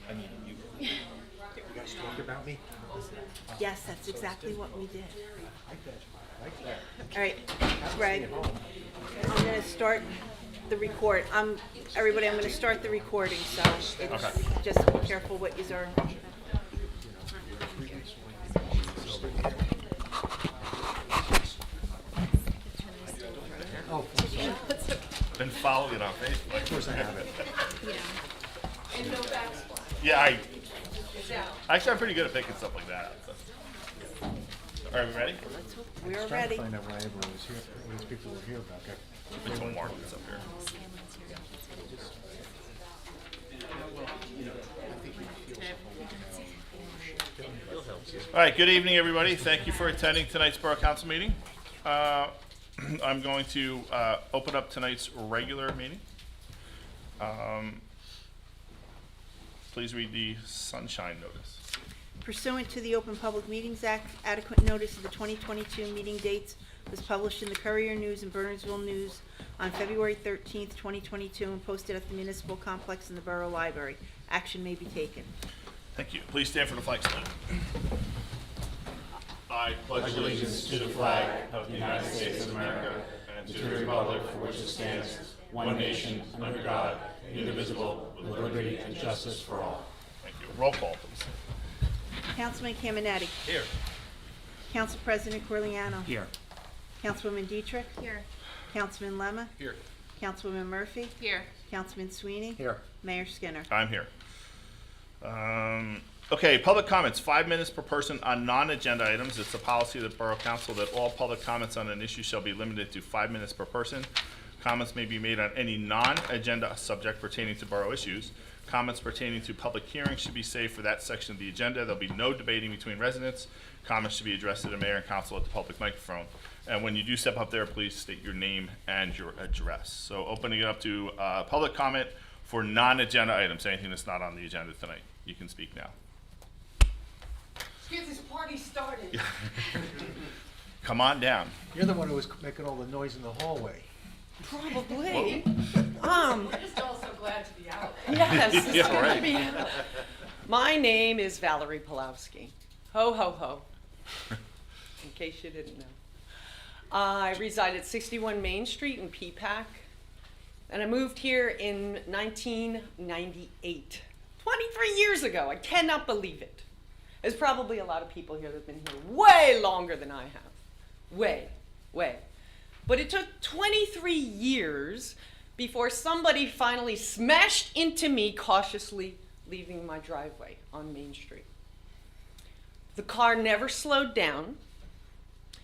I mean, you guys talked about me? Yes, that's exactly what we did. I like that. All right, Greg, I'm gonna start the record. Everybody, I'm gonna start the recording, so just be careful what you are. Oh, Been following it on Facebook. of course I have it. And no backsplash. Yeah, It's out. actually I'm pretty good at picking stuff like that. So. All right, we ready? We're Trying ready. to find out why everyone was here, these people were here about that. Which one mark is up here? All right, good evening, everybody. Thank you for attending tonight's Borough Council meeting. I'm going to open up tonight's regular meeting. Please read the sunshine notice. Pursuant to the Open Public Meetings Act, adequate notice of the 2022 meeting dates was published in the Courier News and Burnersville News on February 13th, 2022, and posted at the Municipal Complex in the Borough Library. Action may be taken. Thank you. Please stand for the flag salute. I pledge allegiance to the flag of the United States of America and to the republic for which it stands, one nation, under God, indivisible, with liberty and justice for all. Thank you. Roll call, please. Councilman Caminetti. Here. Council President Corliano. Here. Councilwoman Dietrich. Here. Councilman Lemma. Here. Councilwoman Murphy. Here. Councilman Sweeney. Here. Mayor Skinner. I'm here. Okay, public comments, 5 minutes per person on non-agenda items. It's the policy of the Borough Council that all public comments on an issue shall be limited to 5 minutes per person. Comments may be made on any non-agenda subject pertaining to borough issues. Comments pertaining to public hearings should be saved for that section of the agenda. There'll be no debating between residents. Comments should be addressed to the mayor and council at the public microphone. And when you do step up there, please state your name and your address. So opening it up to public comment for non-agenda items, anything that's not on the agenda tonight. You can speak now. Let's get this party started. Come on down. You're the one who was making all the noise in the hallway. Probably. I'm just also glad to be out. Yes, it's Yeah, good right. to be out. My name is Valerie Pulowski. Ho, ho, ho. In case you didn't know. I reside at 61 Main Street in Peapack, and I moved here in 1998. 23 years ago. I cannot believe it. There's probably a lot of people here that have been here way longer than I have. Way. But it took 23 years before somebody finally smashed into me cautiously leaving my driveway on Main Street. The car never slowed down.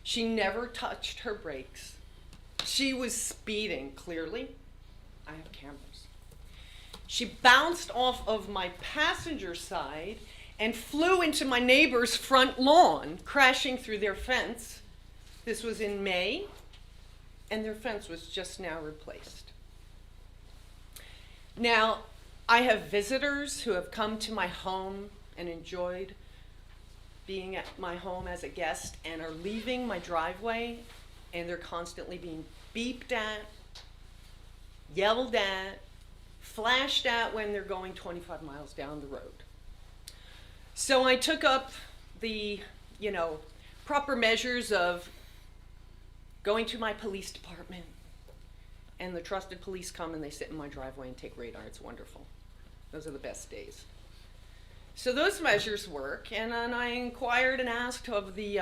She never touched her brakes. She was speeding, clearly. I have cameras. She bounced off of my passenger side and flew into my neighbor's front lawn, crashing through their fence. This was in May, and their fence was just now replaced. Now, I have visitors who have come to my home and enjoyed being at my home as a guest and are leaving my driveway, and they're constantly being beeped at, yelled at, flashed at when they're going 25 miles down the road. So I took up the, proper measures of going to my police department, and the trusted police come and they sit in my driveway and take radar. It's wonderful. Those are the best days. So those measures work, and then I inquired and asked of the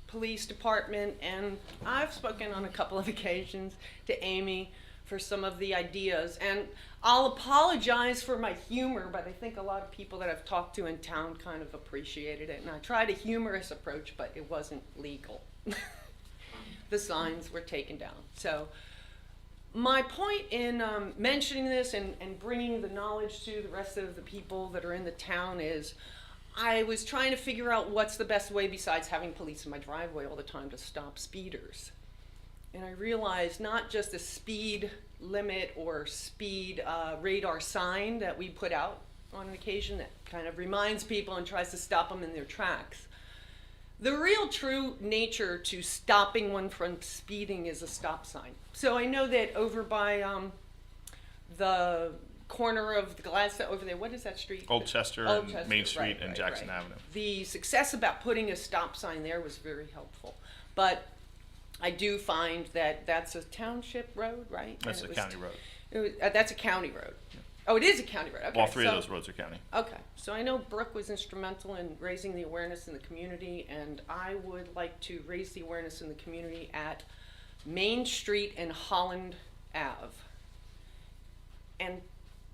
police department, and I've spoken on a couple of occasions to Amy for some of the ideas, and I'll apologize for my humor, but I think a lot of people that I've talked to in town kind of appreciated it, and I tried a humorous approach, but it wasn't legal. The signs were taken down. So my point in mentioning this and bringing the knowledge to the rest of the people that are in the town is I was trying to figure out what's the best way besides having police in my driveway all the time to stop speeders. And I realized not just a speed limit or speed radar sign that we put out on an occasion that kind of reminds people and tries to stop them in their tracks. The real true nature to stopping one from speeding is a stop sign. So I know that over by the corner of the Gladstone over there. What is that street? Old Chester Old and Chester, Main Street right, and right, Jackson right. Avenue. The success about putting a stop sign there was very helpful. But I do find that that's a township road, right? That's And a it was county road. It was, that's a county road. Oh, it is a county road. Okay, All three of so- those roads are county. Okay, so I know Brooke was instrumental in raising the awareness in the community, and I would like to raise the awareness in the community at Main Street and Holland Ave. And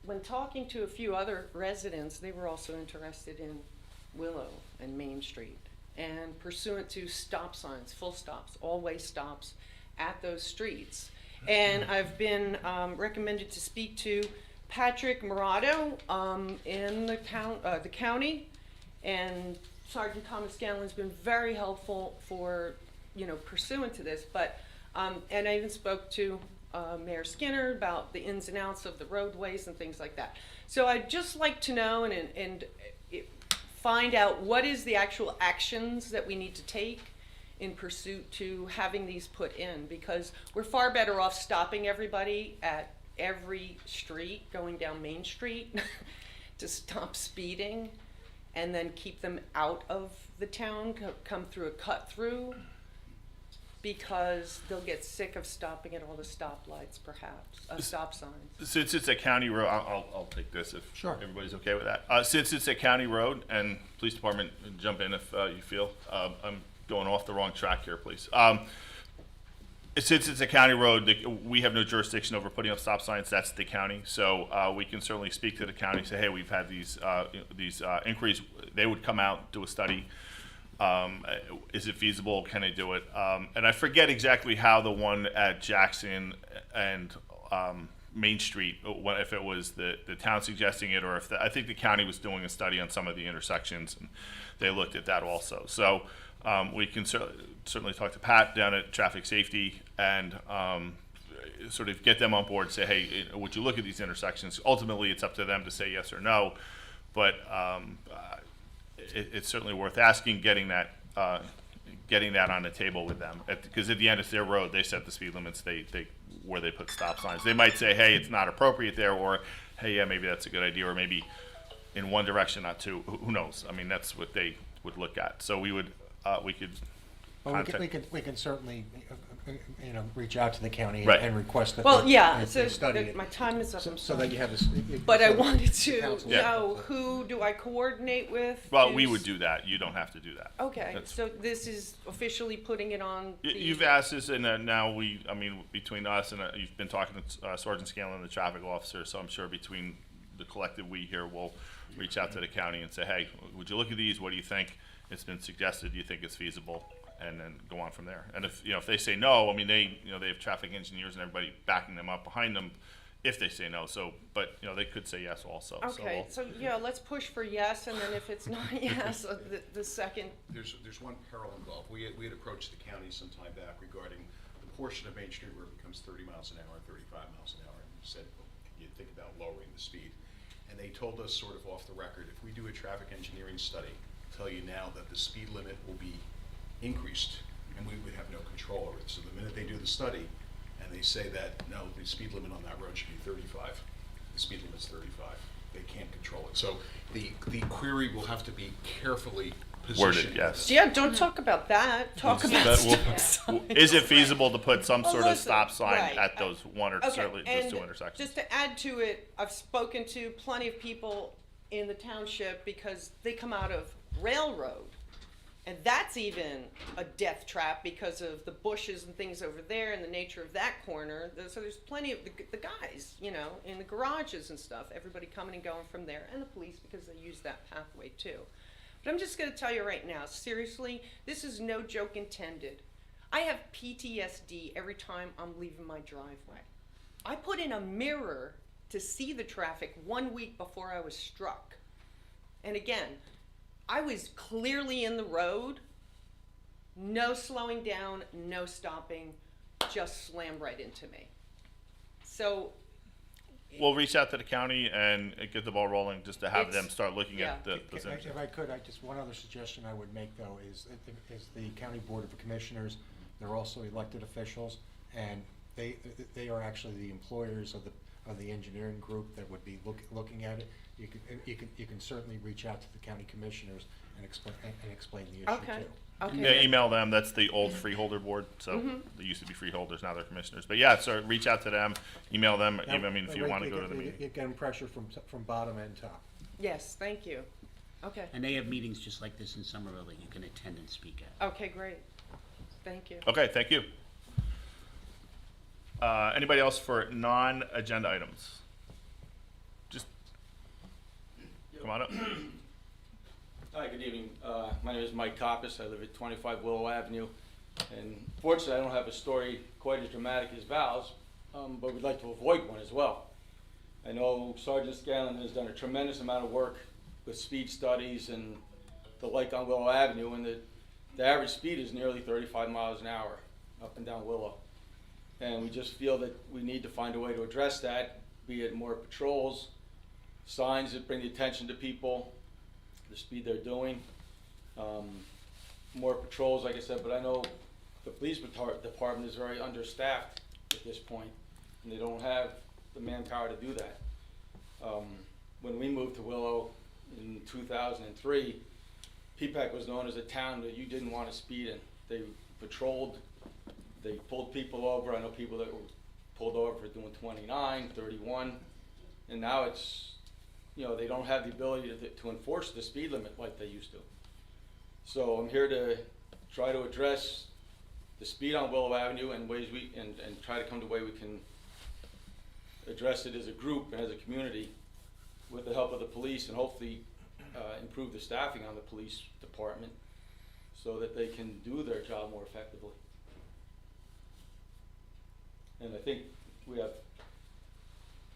when talking to a few other residents, they were also interested in Willow and Main Street. And pursuant to stop signs, full stops, all-way stops at those streets. And I've been recommended to speak to Patrick Morado in the county, and Sergeant Thomas Scanlon's been very helpful for, pursuant to this. But and I even spoke to Mayor Skinner about the ins and outs of the roadways and things like that. So I'd just like to know and find out what is the actual actions that we need to take in pursuit to having these put in, because we're far better off stopping everybody at every street going down Main Street to stop speeding and then keep them out of the town, come through a cut through, because they'll get sick of stopping at all the stoplights, perhaps, stop signs. Since it's a county road, I'll take this if Sure. everybody's okay with that. Since it's a county road, and police department, jump in if you feel I'm going off the wrong track here, please. Since it's a county road, we have no jurisdiction over putting up stop signs. That's the county. So we can certainly speak to the county, say, hey, we've had these inquiries. They would come out, do a study. Is it feasible? Can they do it? And I forget exactly how the one at Jackson and Main Street, if it was the town suggesting it, or if I think the county was doing a study on some of the intersections, and they looked at that also. So we can certainly talk to Pat down at Traffic Safety and sort of get them on board, say, hey, would you look at these intersections? Ultimately, it's up to them to say yes or no, but it's certainly worth asking, getting that on the table with them, because at the end it's their road. They set the speed limits. Where they put stop signs. They might say, hey, it's not appropriate there, or hey, yeah, maybe that's a good idea, or maybe in one direction, not two. Who knows? I mean, that's what they would look at. So we could. Well, we can certainly, reach out to the county Right. and request that. Well, they- yeah, they so study it. my time is up, I'm So sorry. that you have this. But I so wanted the to council- know, who do I coordinate with? Well, to we s- would do that. You don't have to do that. Okay, That's- so this is officially putting it on the. You've asked us, and now between us and you've been talking to Sergeant Scanlon, the traffic officer, so I'm sure between the collective we here will reach out to the county and say, hey, would you look at these? What do you think? It's been suggested. Do you think it's feasible? And then go on from there. And if they say no, I mean, they have traffic engineers and everybody backing them up behind them if they say no. So, but they could say yes also. Okay, so yeah, let's push for yes, and then if it's not yes, the second. There's one peril involved. We had approached the county some time back regarding the portion of Main Street where it becomes 30 miles an hour and 35 miles an hour, and we said, well, can you think about lowering the speed? And they told us sort of off the record, if we do a traffic engineering study, tell you now that the speed limit will be increased, and we would have no control over it. So the minute they do the study, and they say that, no, the speed limit on that road should be 35, the speed limit's 35. They can't control it. So the query will have to be carefully positioned. Worded, yes. Yeah, don't talk about that. Talk about That stop will- signs. Is it feasible to put some Well, sort of listen, stop sign right. at those one or Okay, certainly those and two intersections? just to add to it, I've spoken to plenty of people in the township because they come out of Railroad. And that's even a death trap because of the bushes and things over there and the nature of that corner. So there's plenty of the guys, in the garages and stuff, everybody coming and going from there, and the police because they use that pathway too. But I'm just going to tell you right now, seriously, this is no joke intended. I have PTSD every time I'm leaving my driveway. I put in a mirror to see the traffic 1 week before I was struck. And again, I was clearly in the road, no slowing down, no stopping, just slammed right into me. So, We'll reach out to the county and get the ball rolling just to have It's- them start looking at yeah. those If intersections. I could, one other suggestion I would make though is the county board of commissioners, they're also elected officials, and they are actually the employers of of the engineering group that would be looking at it. You can certainly reach out to the county commissioners and explain the issue Okay. too. Okay. Yeah, email them. That's the old freeholder board. So they used to be freeholders, now they're commissioners. But yeah, so reach out to them, email them. Now, I mean, if you right, want to go to the you're meeting. getting pressure from bottom and top. Yes, thank you. Okay. And they have meetings just like this in Somerville that you can attend and speak at. Okay, great. Thank you. Okay, thank you. Anybody else for non-agenda items? Just come on up. Hi, good evening. My name is Mike Coppice. I live at 25 Willow Avenue. And fortunately, I don't have a story quite as dramatic as Val's, but we'd like to avoid one as well. I know Sergeant Scanlon has done a tremendous amount of work with speed studies and the like on Willow Avenue, and the average speed is nearly 35 miles an hour up and down Willow. And we just feel that we need to find a way to address that, be it more patrols, signs that bring the attention to people, the speed they're doing, more patrols, like I said, but I know the police department is very understaffed at this point, and they don't have the manpower to do that. When we moved to Willow in 2003, Peapack was known as a town that you didn't want to speed in. They patrolled, they pulled people over. I know people that were pulled over for doing 29, 31, and now it's, you know, they don't have the ability to enforce the speed limit like they used to. So I'm here to try to address the speed on Willow Avenue and ways and try to come to a way we can address it as a group and as a community with the help of the police, and hopefully improve the staffing on the police department so that they can do their job more effectively. And I think we have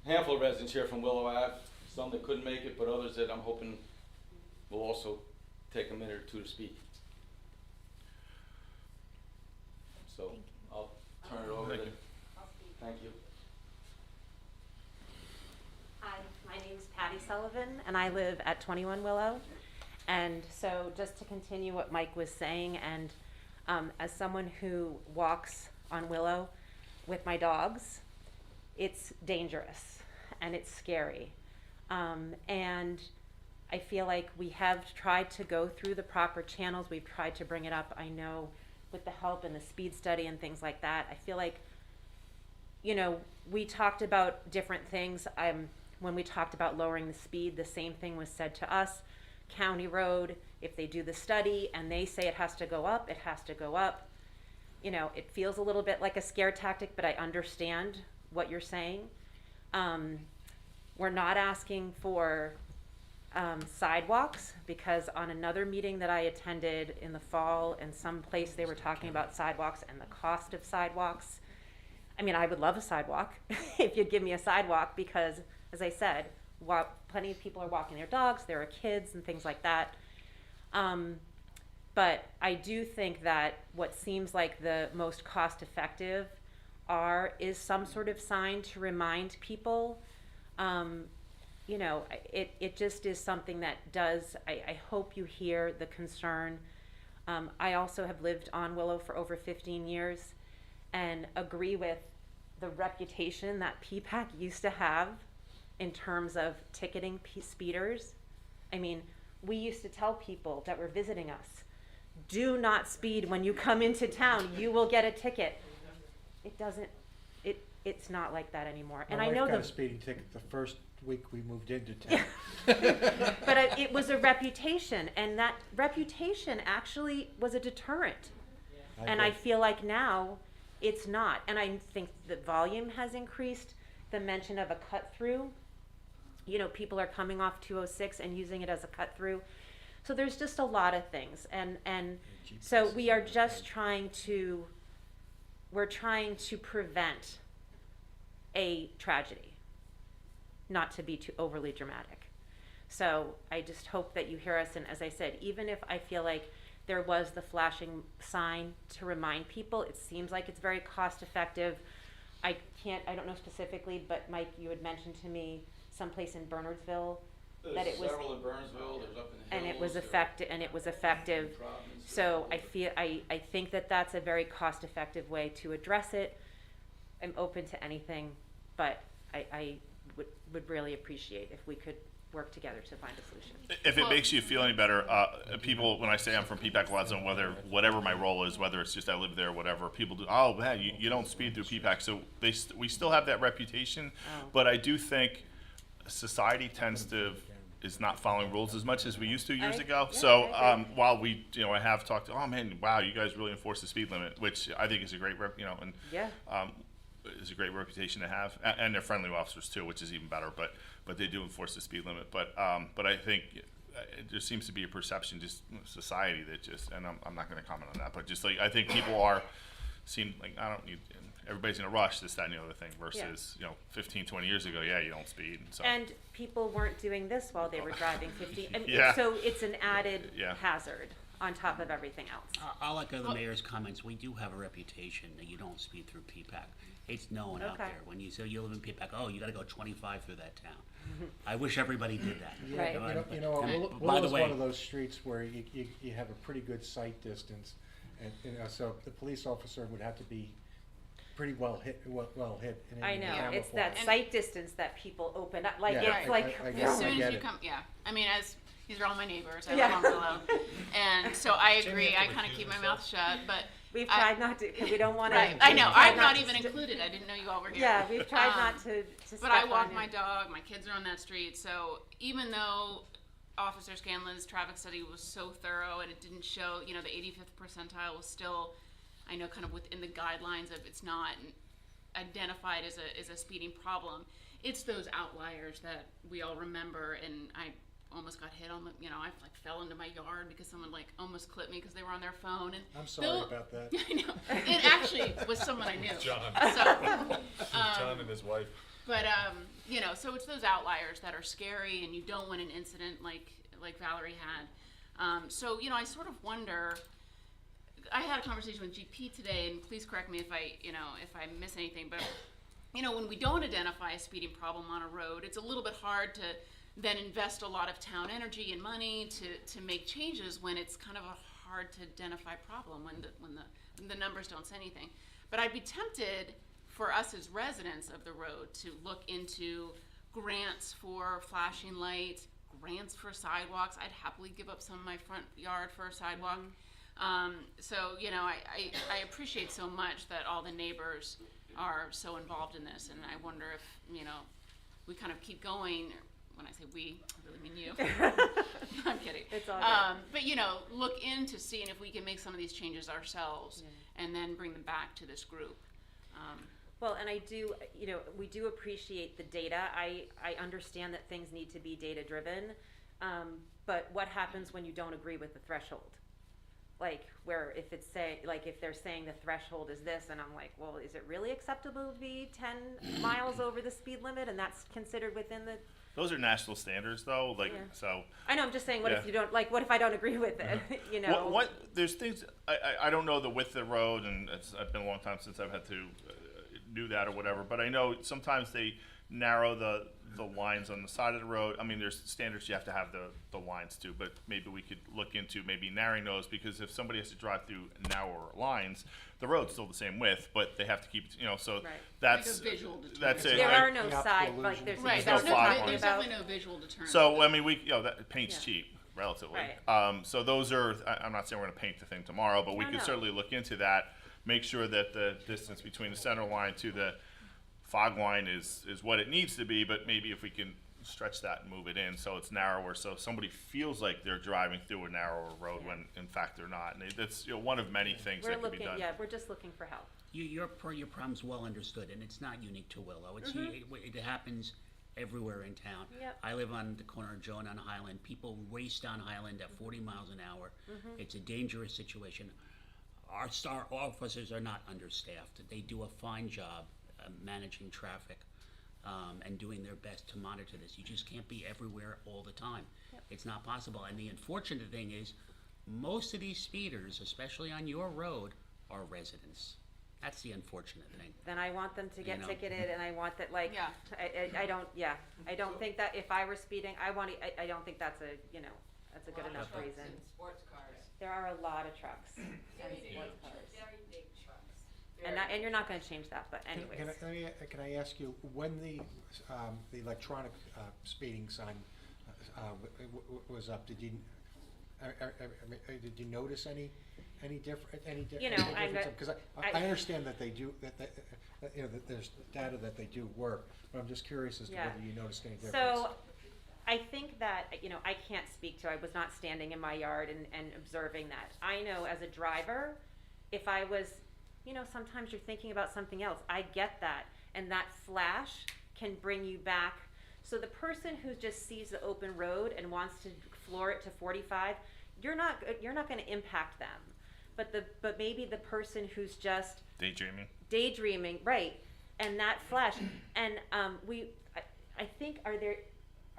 a handful of residents here from Willow Ave, some that couldn't make it, but others that I'm hoping will also take a minute or two to speak. So I'll turn it over to, thank you. Hi, my name's Patty Sullivan, and I live at 21 Willow. And so just to continue what Mike was saying, and as someone who walks on Willow with my dogs, it's dangerous and it's scary. And I feel like we have tried to go through the proper channels. We've tried to bring it up, I know, with the help and the speed study and things like that. I feel like, you know, we talked about different things. When we talked about lowering the speed, the same thing was said to us. County road, if they do the study and they say it has to go up, it has to go up. You know, it feels a little bit like a scare tactic, but I understand what you're saying. We're not asking for sidewalks, because on another meeting that I attended in the fall, in some place they were talking about sidewalks and the cost of sidewalks. I mean, I would love a sidewalk if you'd give me a sidewalk, because, as I said, plenty of people are walking their dogs, there are kids and things like that. But I do think that what seems like the most cost-effective is some sort of sign to remind people. You know, it just is something that does, I hope you hear the concern. I also have lived on Willow for over 15 years and agree with the reputation that Peapack used to have in terms of ticketing speeders. I mean, we used to tell people that were visiting us, do not speed when you come into town, you will get a ticket. It doesn't, it's not like that anymore. And I know my wife got a speeding ticket the first week we moved into town. But it was a reputation, and that reputation actually was a deterrent. And I feel like now it's not. And I think the volume has increased, the mention of a cut through. You know, people are coming off 206 and using it as a cut through. So there's just a lot of things. And so we are just trying to prevent a tragedy, not to be too overly dramatic. So I just hope that you hear us. And as I said, even if I feel like there was the flashing sign to remind people, it seems like it's very cost effective. I don't know specifically, but Mike, you had mentioned to me someplace in Bernardsville that it was, several in Burnsville, there's up in the and hills. it was effective. So I think that that's a very cost effective way to address it. I'm open to anything, but I would really appreciate if we could work together to find a solution. If it makes you feel any better, people, when I say I'm from Peapack And Gladstone, whatever my role is, whether it's just I live there or whatever, people do, oh man, you don't speed through Peapack. So we still have that reputation, Oh. but I do think society tends to is not following rules as much as we used to years ago. yeah, So I agree. while we, I have talked to, oh man, wow, you guys really enforce the speed limit, which I think is a great, and Yeah. is a great reputation to have, and they're friendly officers too, which is even better. But they do enforce the speed limit. But I think there seems to be a perception, just society that just, and I'm not going to comment on that, but just like I think people seem like I don't need. Everybody's in a rush, this, that, and the other thing, versus 15, 20 years ago, yeah, you don't speed. So. And people weren't doing this while they were driving 50. I mean, Yeah. So it's an added Yeah. hazard on top of everything else. I'll echo the mayor's comments. We do have a reputation that you don't speed through Peapack. It's known out Okay. there. When you say you live in Peapack, oh, you gotta go 25 through that town. I wish everybody did that. Right. And by Willow's the way, one of those streets where you have a pretty good sight distance, and, so the police officer would have to be pretty well hit. In I know, it's camouflage. that sight distance that people open up, like, Yeah, it's like. I As get soon it. as you come, yeah. I mean, as these are all my neighbors, I Yeah. live on Willow, and so I agree. I kind of keep my mouth shut, but We've I- tried not to, because we don't want to. right. I know. I'm not even included. I didn't know you all were here. Yeah, we've tried Um, not to step But I on walk it. my dog. My kids are on that street. So even though Officer Scanlon's traffic study was so thorough and it didn't show, the 85th percentile was still, I know, kind of within the guidelines of it's not identified as a speeding problem. It's those outliers that we all remember, and I almost got hit on the, I like fell into my yard because someone like almost clipped me because they were on their phone. And I'm sorry about that. I know. It actually was someone I knew. John. So, John and his wife. but so it's those outliers that are scary, and you don't want an incident like Valerie had. So I sort of wonder. I had a conversation with GP today, and please correct me if I miss anything. But when we don't identify a speeding problem on a road, it's a little bit hard to then invest a lot of town energy and money to make changes when it's kind of a hard to identify problem when the numbers don't say anything. But I'd be tempted for us as residents of the road to look into grants for flashing lights, grants for sidewalks. I'd happily give up some of my front yard for a sidewalk. So I appreciate so much that all the neighbors are so involved in this, and I wonder if we kind of keep going. When I say we, I really mean you. I'm kidding. It's all good. But look into seeing if we can make some of these changes ourselves, and then bring them back to this group. Well, and I do, we do appreciate the data. I understand that things need to be data driven, but what happens when you don't agree with the threshold? Like, where if they're saying the threshold is this, and I'm like, well, is it really acceptable to be 10 miles over the speed limit, and that's considered within the? Those are national standards, though. Yeah. So. I know. I'm just saying, what if Yeah. you don't like? What if I don't agree with it? What there's things I don't know the width of the road, and it's been a long time since I've had to do that or whatever. But I know sometimes they narrow the lines on the side of the road. I mean, there's standards you have to have the lines to, but maybe we could look into maybe narrowing those, because if somebody has to drive through narrower lines, the road's still the same width, but they have to keep so Right. that's Like a visual deterrent. that's it. There I- are no The side optical like there's Right. There's There's, no flag no, on there's it. definitely no visual deterrent. So I mean, that paint's Yeah. cheap, relatively. Right. So those are. I'm not saying we're going to paint the thing tomorrow, but we Oh, could no. certainly look into that. Make sure that the distance between the center line to the fog line is what it needs to be. But maybe if we can stretch that and move it in so it's narrower, so somebody feels like they're driving through a narrower road when in fact they're not. And that's one of many things we're that can looking. be done. Yeah, we're just looking for help. your problem's well understood, and it's not unique to Willow. It happens everywhere in town. Yep. I live on the corner of Joan and Highland. People race down Highland at 40 miles an hour. It's a dangerous situation. Our star officers are not understaffed. They do a fine job managing traffic and doing their best to monitor this. You just can't be everywhere all the time. It's not possible. And the unfortunate thing is, most of these speeders, especially on your road, are residents. That's the unfortunate thing. Then I want them to get know. ticketed, and I want that Yeah. I don't think that if I were speeding, I don't think that's that's a good enough reason. Sports cars. There are a lot of trucks and Very big, sports cars. very big trucks. and you're not gonna change that, but anyways. Can I ask you, when the electronic speeding sign was up, did you notice any You know, I'm difference? not- Because I understand that they do, that that there's data that they do work, but I'm just curious as to Yeah. whether you noticed any difference. So, I think that, I can't speak to, I was not standing in my yard and observing that. I know as a driver, if I was, sometimes you're thinking about something else, I get that, and that flash can bring you back. So the person who just sees the open road and wants to floor it to 45, you're not gonna impact them. But maybe the person who's just daydreaming, right, and that flash, and I think, are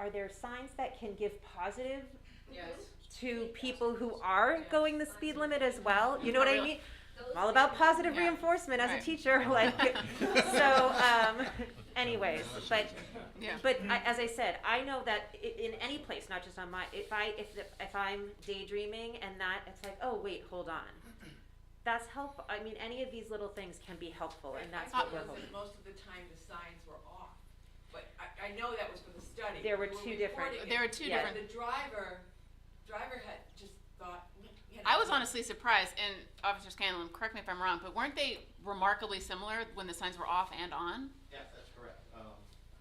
there signs that can give positive to people who are going the speed limit as well? You know what I mean? I'm all about positive reinforcement as a Right. teacher, like, so, anyways, but, Yeah. as I said, I know that in any place, not just on my, if I'm daydreaming and that, it's like, oh, wait, hold on. That's helpful, I mean, any of these little things can be helpful, and that's what we're hoping. Most of the time the signs were off, but I know that was for the study. There were We two different- reporting it. There were two Yeah. different. The driver had just thought, I was honestly surprised, and Officer Scanlon, correct me if I'm wrong, but weren't they remarkably similar when the signs were off and on? Yes, that's correct.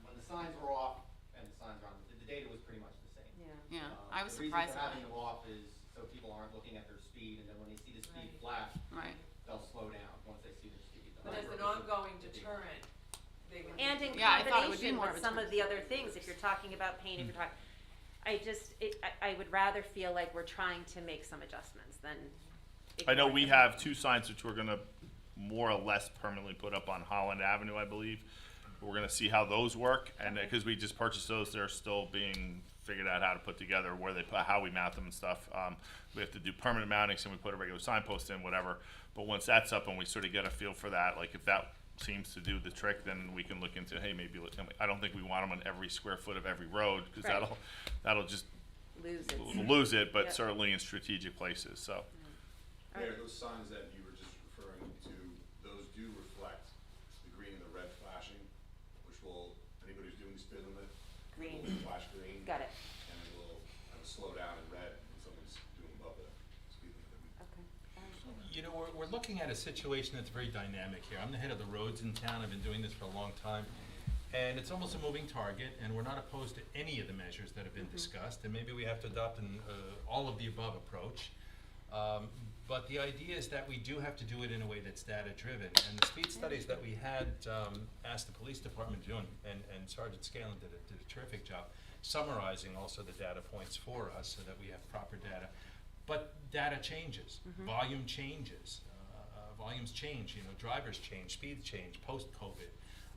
When the signs were off and the signs were on, the data was pretty much the same. Yeah. Yeah, I was The reason surprised for at having that. them off is so people aren't looking at their speed, and then when they see the speed flash, Right. they'll slow down once they see their speed. but as an ongoing deterrent, they would. And in Yeah, I thought it would be combination more with of a some of turn. the other things, if you're talking about pain, if you're talking, I would rather feel like we're trying to make some adjustments than. I know ignore we them. have two signs which we're gonna more or less permanently put up on Holland Avenue, I believe. We're gonna see how those work, and because we just purchased those, they're still being figured out how to put together, where they put, how we mount them and stuff. We have to do permanent mountings, and we put a regular signpost in, whatever. But once that's up and we sort of get a feel for that, like if that seems to do the trick, then we can look into, hey, maybe, I don't think we want them on every square foot of every road, because Right. that'll just Lose it. lose it, but Yep. certainly in strategic places, so. Mayor, those signs that you were just referring to, those do reflect the green and the red flashing, which will, anybody who's doing the speed limit, Green. will flash green. Got it. And it will have a slow down in red when someone's doing above the speed limit. Okay. You know, we're looking at a situation that's very dynamic here. I'm the head of the roads in town, I've been doing this for a long time. And it's almost a moving target, and we're not opposed to any of the measures that have been discussed, and maybe we have to adopt an all of the above approach. But the idea is that we do have to do it in a way that's data-driven. And the speed studies that we had asked the police department to do, and Sergeant Scanlon did a terrific job summarizing also the data points for us so that we have proper data. But data changes, volume changes, volumes change, drivers change, speeds change, post-COVID,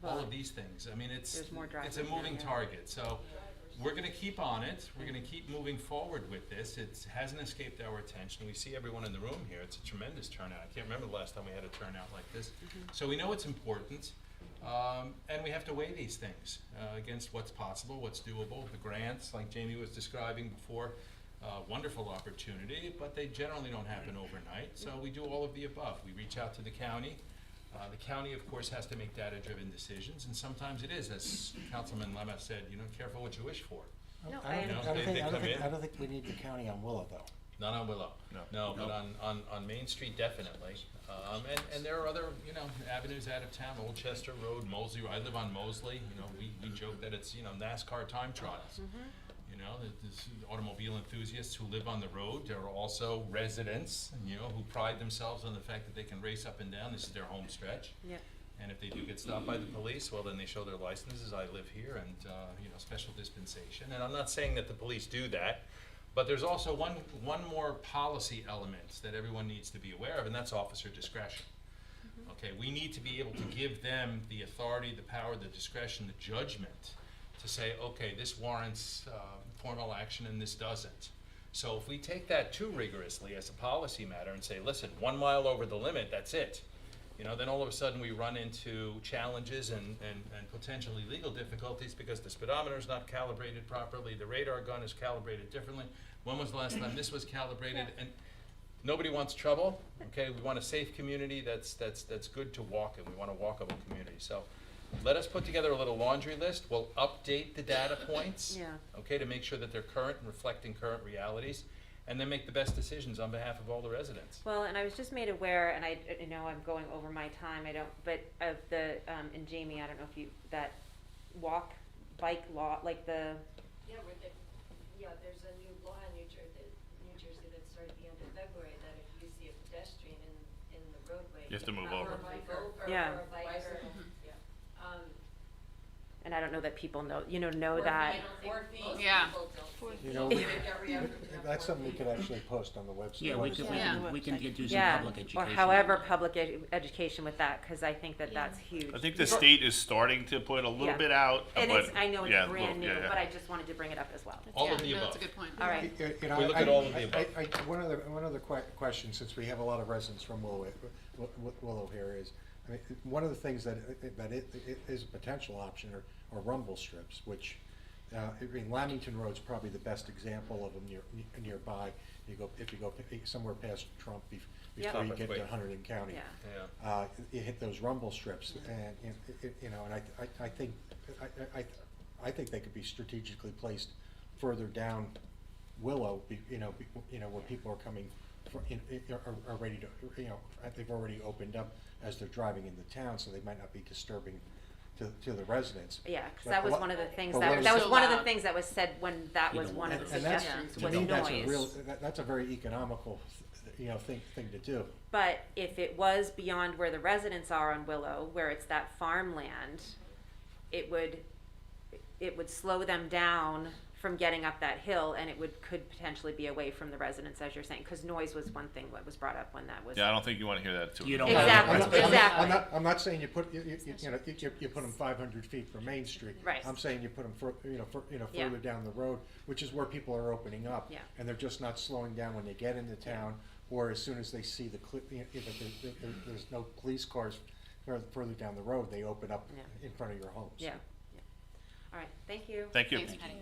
all of these things. I mean, There's more it's drivers a now, moving yeah. target. So we're gonna keep on it, we're gonna keep moving forward with this. It hasn't escaped our attention. We see everyone in the room here. It's a tremendous turnout. I can't remember the last time we had a turnout like this. So we know it's important, and we have to weigh these things against what's possible, what's doable. The grants, like Jamie was describing before, wonderful opportunity, but they generally don't happen overnight. So we do all of the above. We reach out to the county. The county, of course, has to make data-driven decisions, and sometimes it is, as Councilman Lemma said, careful what you wish for. No, I I don't understand. think, I don't think we need the county on Willow, though. Not on Willow. No. But on Main Street, definitely. And there are other, avenues out of town, Old Chester Road, Mosley, I live on Mosley, we joke that it's, NASCAR time trials. There's automobile enthusiasts who live on the road. There are also residents, who pride themselves on the fact that they can race up and down. This is their home stretch. Yeah. And if they do get stopped by the police, well, then they show their licenses, I live here, and, special dispensation. And I'm not saying that the police do that, but there's also one more policy element that everyone needs to be aware of, and that's officer discretion. Okay, we need to be able to give them the authority, the power, the discretion, the judgment to say, okay, this warrants formal action and this doesn't. So if we take that too rigorously as a policy matter and say, listen, 1 mile over the limit, that's it, then all of a sudden we run into challenges and potentially legal difficulties because the speedometer is not calibrated properly, the radar gun is calibrated differently. When was the last time this was calibrated? And Nobody wants trouble, okay? We want a safe community that's good to walk in. We want a walkable community. So let us put together a little laundry list. We'll update the data points, Yeah. okay, to make sure that they're current and reflecting current realities, and then make the best decisions on behalf of all the residents. Well, and I was just made aware, and I know I'm going over my time, but of the, and Jamie, I don't know if you, that bike law, like the, Yeah, there's a new law in New Jersey that started at the end of February, that if you see a pedestrian in the roadway. You have to move or over. a biker, Yeah. or a biker, and I don't know that people know or that. I don't think 4 feet. most Yeah. people don't see. You know, Every other- that's something we could actually post on the website. Yeah, we can, Yeah. we can do some Yeah, public education. or however public education with that, because I think that that's huge. I think the state is starting to put a little Yeah. bit out, And but, I know yeah, it's brand new, yeah, yeah. but I just wanted to bring it up as well. All Yeah, of the no, above. that's a good point. All right. You know, We look I- at all of the I- above. one other question, since we have a lot of residents from Willow here is, I mean, one of the things that it is a potential option are rumble strips, which, I mean, Lamington Road's probably the best example of them nearby. If you go somewhere past Trump before you get to Hunterdon County. Yeah. Yeah. You hit those rumble strips, and I think they could be strategically placed further down Willow, where people are coming, are ready to, they've already opened up as they're driving into town, so they might not be disturbing to the residents. Yeah, because But that was what- one of the things, but that what that is- was one of the So things that was said when that was one of the And that's, suggestions, to was me, that's a noise. real, that's a very economical, thing to do. But if it was beyond where the residents are on Willow, where it's that farmland, it would slow them down from getting up that hill, and could potentially be away from the residents, as you're saying, because noise was one thing that was brought up when that was. Yeah, I don't think you wanna hear that too. You don't- Exactly, exactly. I'm not saying you put them 500 feet from Main Street. Right. I'm saying you put them Yeah. further down the road, which is where people are opening up. Yeah. And they're just not slowing down when they get into town, or as soon as they see there's no police cars further down the road, they open up Yeah. in front of your homes. Yeah. All right, thank you. Thank you. Thanks, Patty.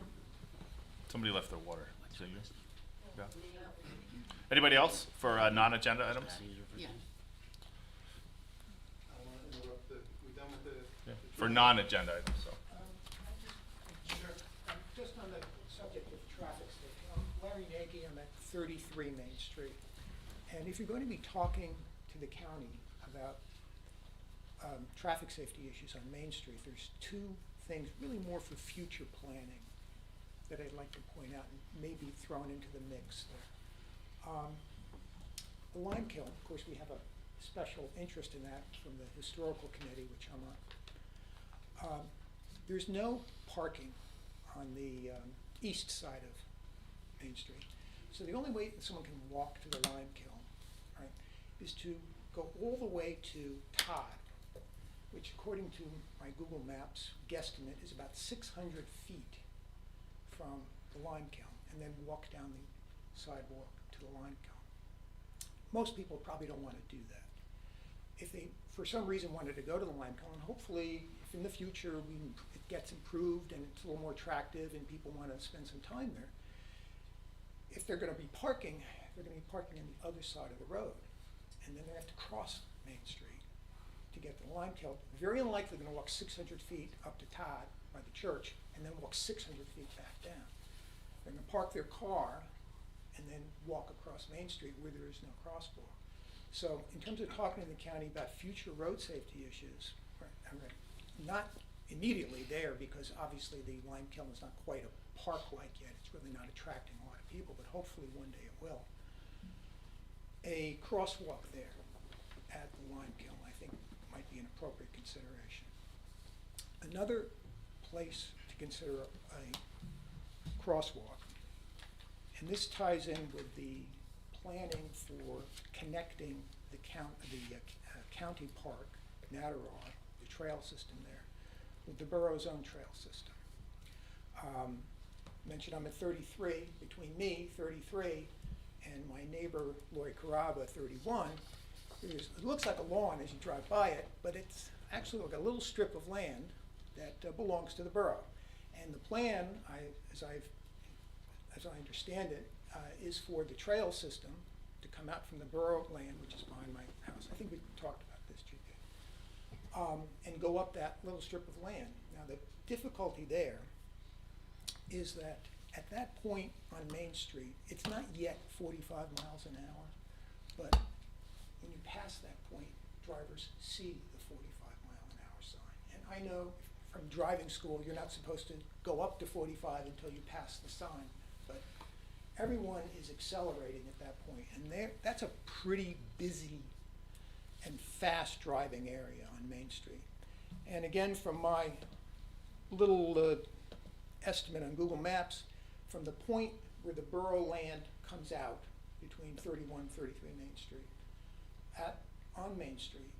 Somebody left their water. Is that you? Yeah. Anybody else for non-agenda items? Yeah. I want to interrupt we done with the? Yeah. For non-agenda items, so. Sure. Just on the subject of traffic safety, I'm Larry Nagy, I'm at 33 Main Street. And if you're going to be talking to the county about traffic safety issues on Main Street, there's two things really more for future planning that I'd like to point out and maybe thrown into the mix there. The lime kiln, of course, we have a special interest in that from the historical committee, which I'm on. There's no parking on the east side of Main Street. So the only way that someone can walk to the lime kiln, right, is to go all the way to Todd, which according to my Google Maps guesstimate is about 600 feet from the lime kiln, and then walk down the sidewalk to the lime kiln. Most people probably don't want to do that. If they, for some reason, wanted to go to the lime kiln, hopefully, if in the future it gets improved and it's a little more attractive and people want to spend some time there, if they're going to be parking, they're going to be parking on the other side of the road, and then they have to cross Main Street to get to the lime kiln. Very unlikely they're going to walk 600 feet up to Todd by the church and then walk 600 feet back down. They're going to park their car and then walk across Main Street where there is no crosswalk. So in terms of talking to the county about future road safety issues, not immediately there, because obviously the lime kiln is not quite a park-like yet. It's really not attracting a lot of people, but hopefully one day it will. A crosswalk there at the lime kiln, I think, might be an appropriate consideration. Another place to consider a crosswalk, and this ties in with the planning for connecting the county park, Natteral, the trail system there, with the borough's own trail system. Mentioned I'm at 33, between me, 33, and my neighbor, Lori Caraba, 31, it looks like a lawn as you drive by it, but it's actually like a little strip of land that belongs to the borough. And the plan, as I understand it, is for the trail system to come out from the borough land, which is behind my house. I think we talked about this, GP. And go up that little strip of land. Now, the difficulty there is that at that point on Main Street, it's not yet 45 miles an hour, but when you pass that point, drivers see the 45-mile-an-hour sign. And I know from driving school, you're not supposed to go up to 45 until you pass the sign, but everyone is accelerating at that point, and that's a pretty busy and fast driving area on Main Street. And again, from my little estimate on Google Maps, from the point where the borough land comes out between 31 and 33 Main Street, on Main Street,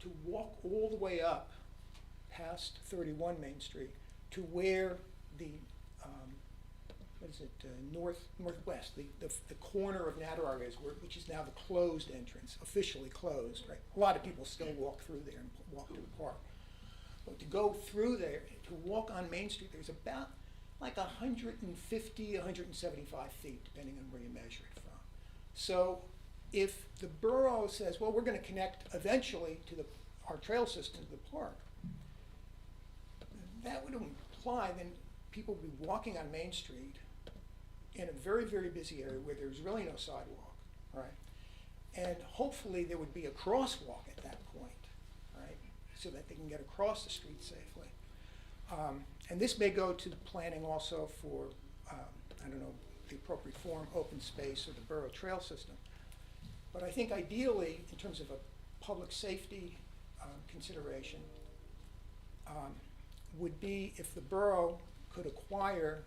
to walk all the way up past 31 Main Street to where the northwest, the corner of Natterar is, which is now the closed entrance, officially closed, right? A lot of people still walk through there and walk to the park. But to go through there, to walk on Main Street, there's about like 150, 175 feet, depending on where you measure it from. So if the borough says, well, we're going to connect eventually to our trail system to the park, that would imply then people would be walking on Main Street in a very, very busy area where there's really no sidewalk, right? And hopefully there would be a crosswalk at that point, right? So that they can get across the street safely. And this may go to the planning also for, I don't know, the appropriate form, open space or the borough trail system. But I think ideally, in terms of a public safety consideration, would be if the borough could acquire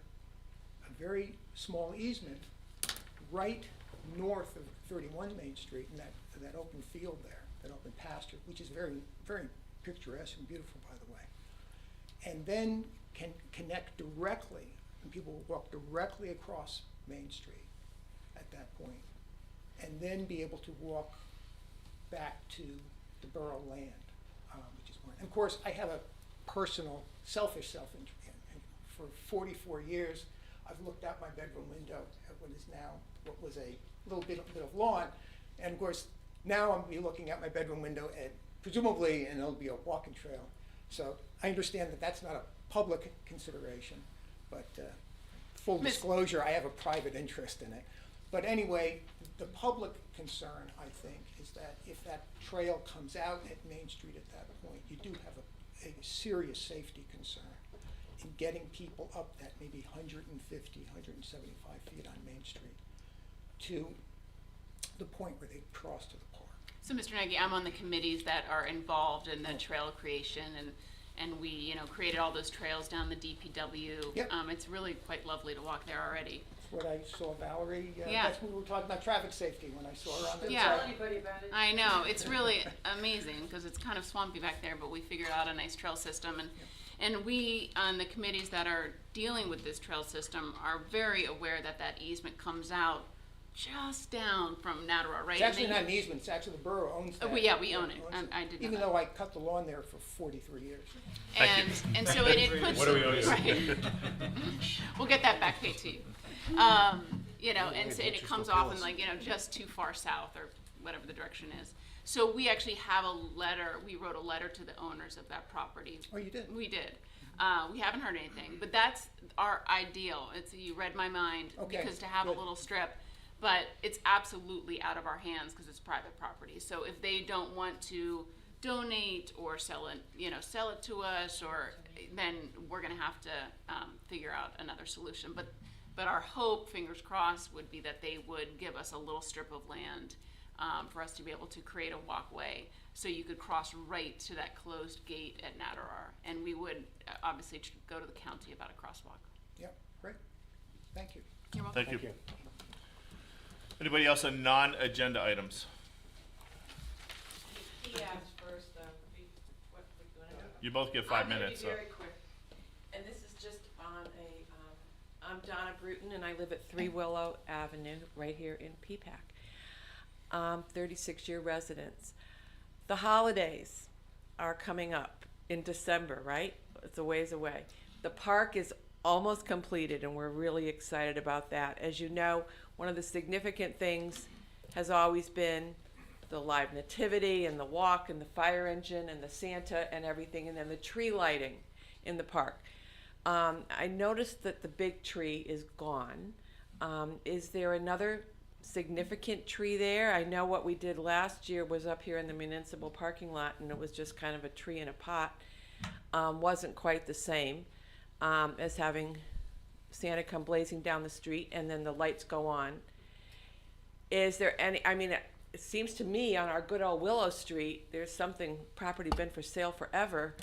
a very small easement right north of 31 Main Street in that open field there, that open pasture, which is very, very picturesque and beautiful, by the way. And then can connect directly, and people will walk directly across Main Street at that point, and then be able to walk back to the borough land, which is more. And of course, I have a personal, selfish self-interest. For 44 years, I've looked out my bedroom window at what is now, what was a little bit of lawn, and of course, now I'm be looking out my bedroom window at, presumably, and it'll be a walking trail. So I understand that that's not a public consideration, but full disclosure, I have a private interest in it. But anyway, the public concern, I think, is that if that trail comes out at Main Street at that point, you do have a serious safety concern in getting people up that maybe 150, 175 feet on Main Street to the point where they cross to the park. So, Mr. Nagy, I'm on the committees that are involved in the trail creation, and we, created all those trails down the DPW. Yep. It's really quite lovely to walk there already. That's what I saw Valerie, Yeah. that's when we were talking about traffic safety, when I saw her on the Yeah. side. Tell anybody about it. I know, it's really amazing, because it's kind of swampy back there, but we figured out a nice trail system, and we, on the committees that are dealing with this trail system, are very aware that that easement comes out just down from Natterar, right? It's actually not an easement, it's actually the borough owns that. we own it. I did know Even that. though I cut the lawn there for 43 years. And so it puts. What do we owe you? Right. We'll get that back paid to you. And so it comes off in just too far south or whatever the direction is. So we actually have a letter, we wrote a letter to the owners of that property. Oh, you did? We did. We haven't heard anything, but that's our ideal. You read my mind, Okay, because to have good. a little strip, but it's absolutely out of our hands because it's private property. So if they don't want to donate or sell it to us, or then we're gonna have to figure out another solution. But our hope, fingers crossed, would be that they would give us a little strip of land for us to be able to create a walkway so you could cross right to that closed gate at Natterar. And we would obviously go to the county about a crosswalk. Yep, great, thank you. You're welcome. Thank you. Anybody else on non-agenda items? He asked first, what you wanna do? You both get 5 minutes, so. I'm gonna be very quick, and this is just on I'm Donna Bruton, and I live at 3 Willow Avenue, right here in Peapack. 36-year residents. The holidays are coming up in December, right? It's a ways away. The park is almost completed, and we're really excited about that. As you know, one of the significant things has always been the live nativity and the walk and the fire engine and the Santa and everything, and then the tree lighting in the park. I noticed that the big tree is gone. Is there another significant tree there? I know what we did last year was up here in the municipal parking lot, and it was just kind of a tree in a pot. Wasn't quite the same as having Santa come blazing down the street and then the lights go on. Is there any, I mean, it seems to me on our good old Willow Street, there's something, property been for sale forever,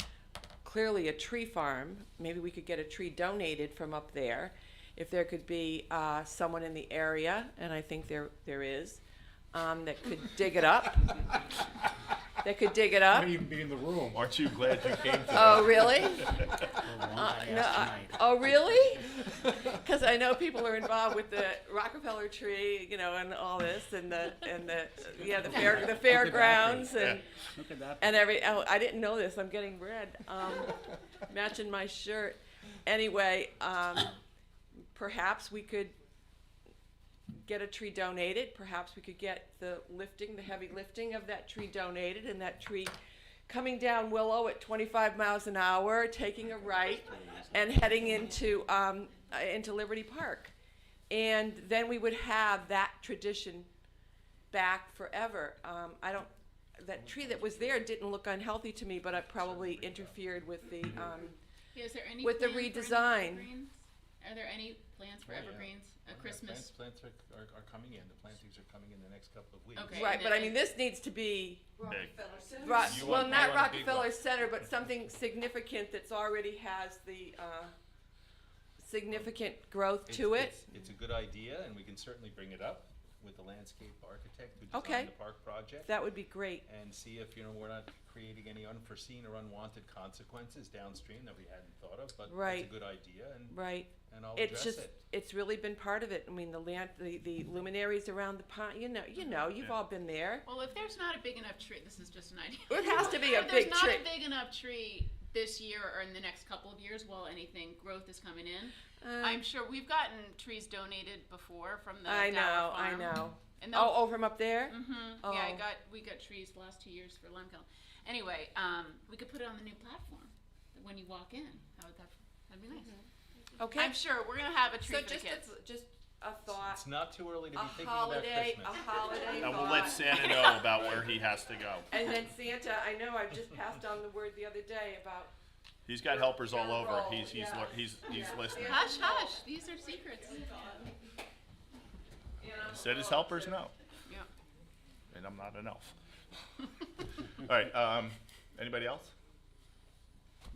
clearly a tree farm. Maybe we could get a tree donated from up there. If there could be someone in the area, and I think there is, that could dig it up. That could dig it up. Might even be in the room. Aren't you glad you came today? Oh, really? No, Oh, really? Because I know people are involved with the Rockefeller tree, you know, and all this, and the fairgrounds, and Look at that. and I didn't know this. I'm getting red, matching my shirt. Anyway, perhaps we could get a tree donated. Perhaps we could get the heavy lifting of that tree donated, and that tree coming down Willow at 25 miles an hour, taking a right, and heading into Liberty Park. And then we would have that tradition back forever. That tree that was there didn't look unhealthy to me, but it probably interfered with the Yeah, is there any with the plan for any redesign. evergreens? Are there any plans for Oh, yeah. evergreens? A Yeah, Christmas? Plants are coming in. The plantings are coming in the next couple of weeks. Okay. Right, and but I then- mean, this needs to be Big. You well, want- you not want a big Rockefeller one. Center, but something significant that's already has the significant growth to it. It's a good idea, and we can certainly bring it up with the landscape architect who Okay. designed the park project. That would be great. And see if, we're not creating any unforeseen or unwanted consequences downstream that we hadn't thought of, but Right. it's a good idea, Right. and I'll It's address just, it. it's really been part of it. I mean, the luminaries around the pond, you've all been there. Well, if there's not a big enough tree, this is just an idea. It has to be a If big there's tree. not a big enough tree this year or in the next couple of years while anything growth is coming in, I'm sure we've gotten trees donated before from the I Dower know, Farm. I know. And Oh, from up there? Mm-hmm. Yeah, Oh. we got trees the last 2 years for Lemkill. Anyway, we could put it on the new platform when you walk in. That'd be nice. Okay. I'm sure we're gonna have a tree So for the kids. just a thought, It's not too early to a be thinking holiday, about a Christmas. holiday And we'll let thought. Santa know about where he has to go. And then Santa, I know I just passed on the word the other day about, He's got helpers all over. Roll, He's yeah. listening. Hush, hush. These are secrets. Said his helpers know, Yeah. and I'm not an elf. All right. Anybody else?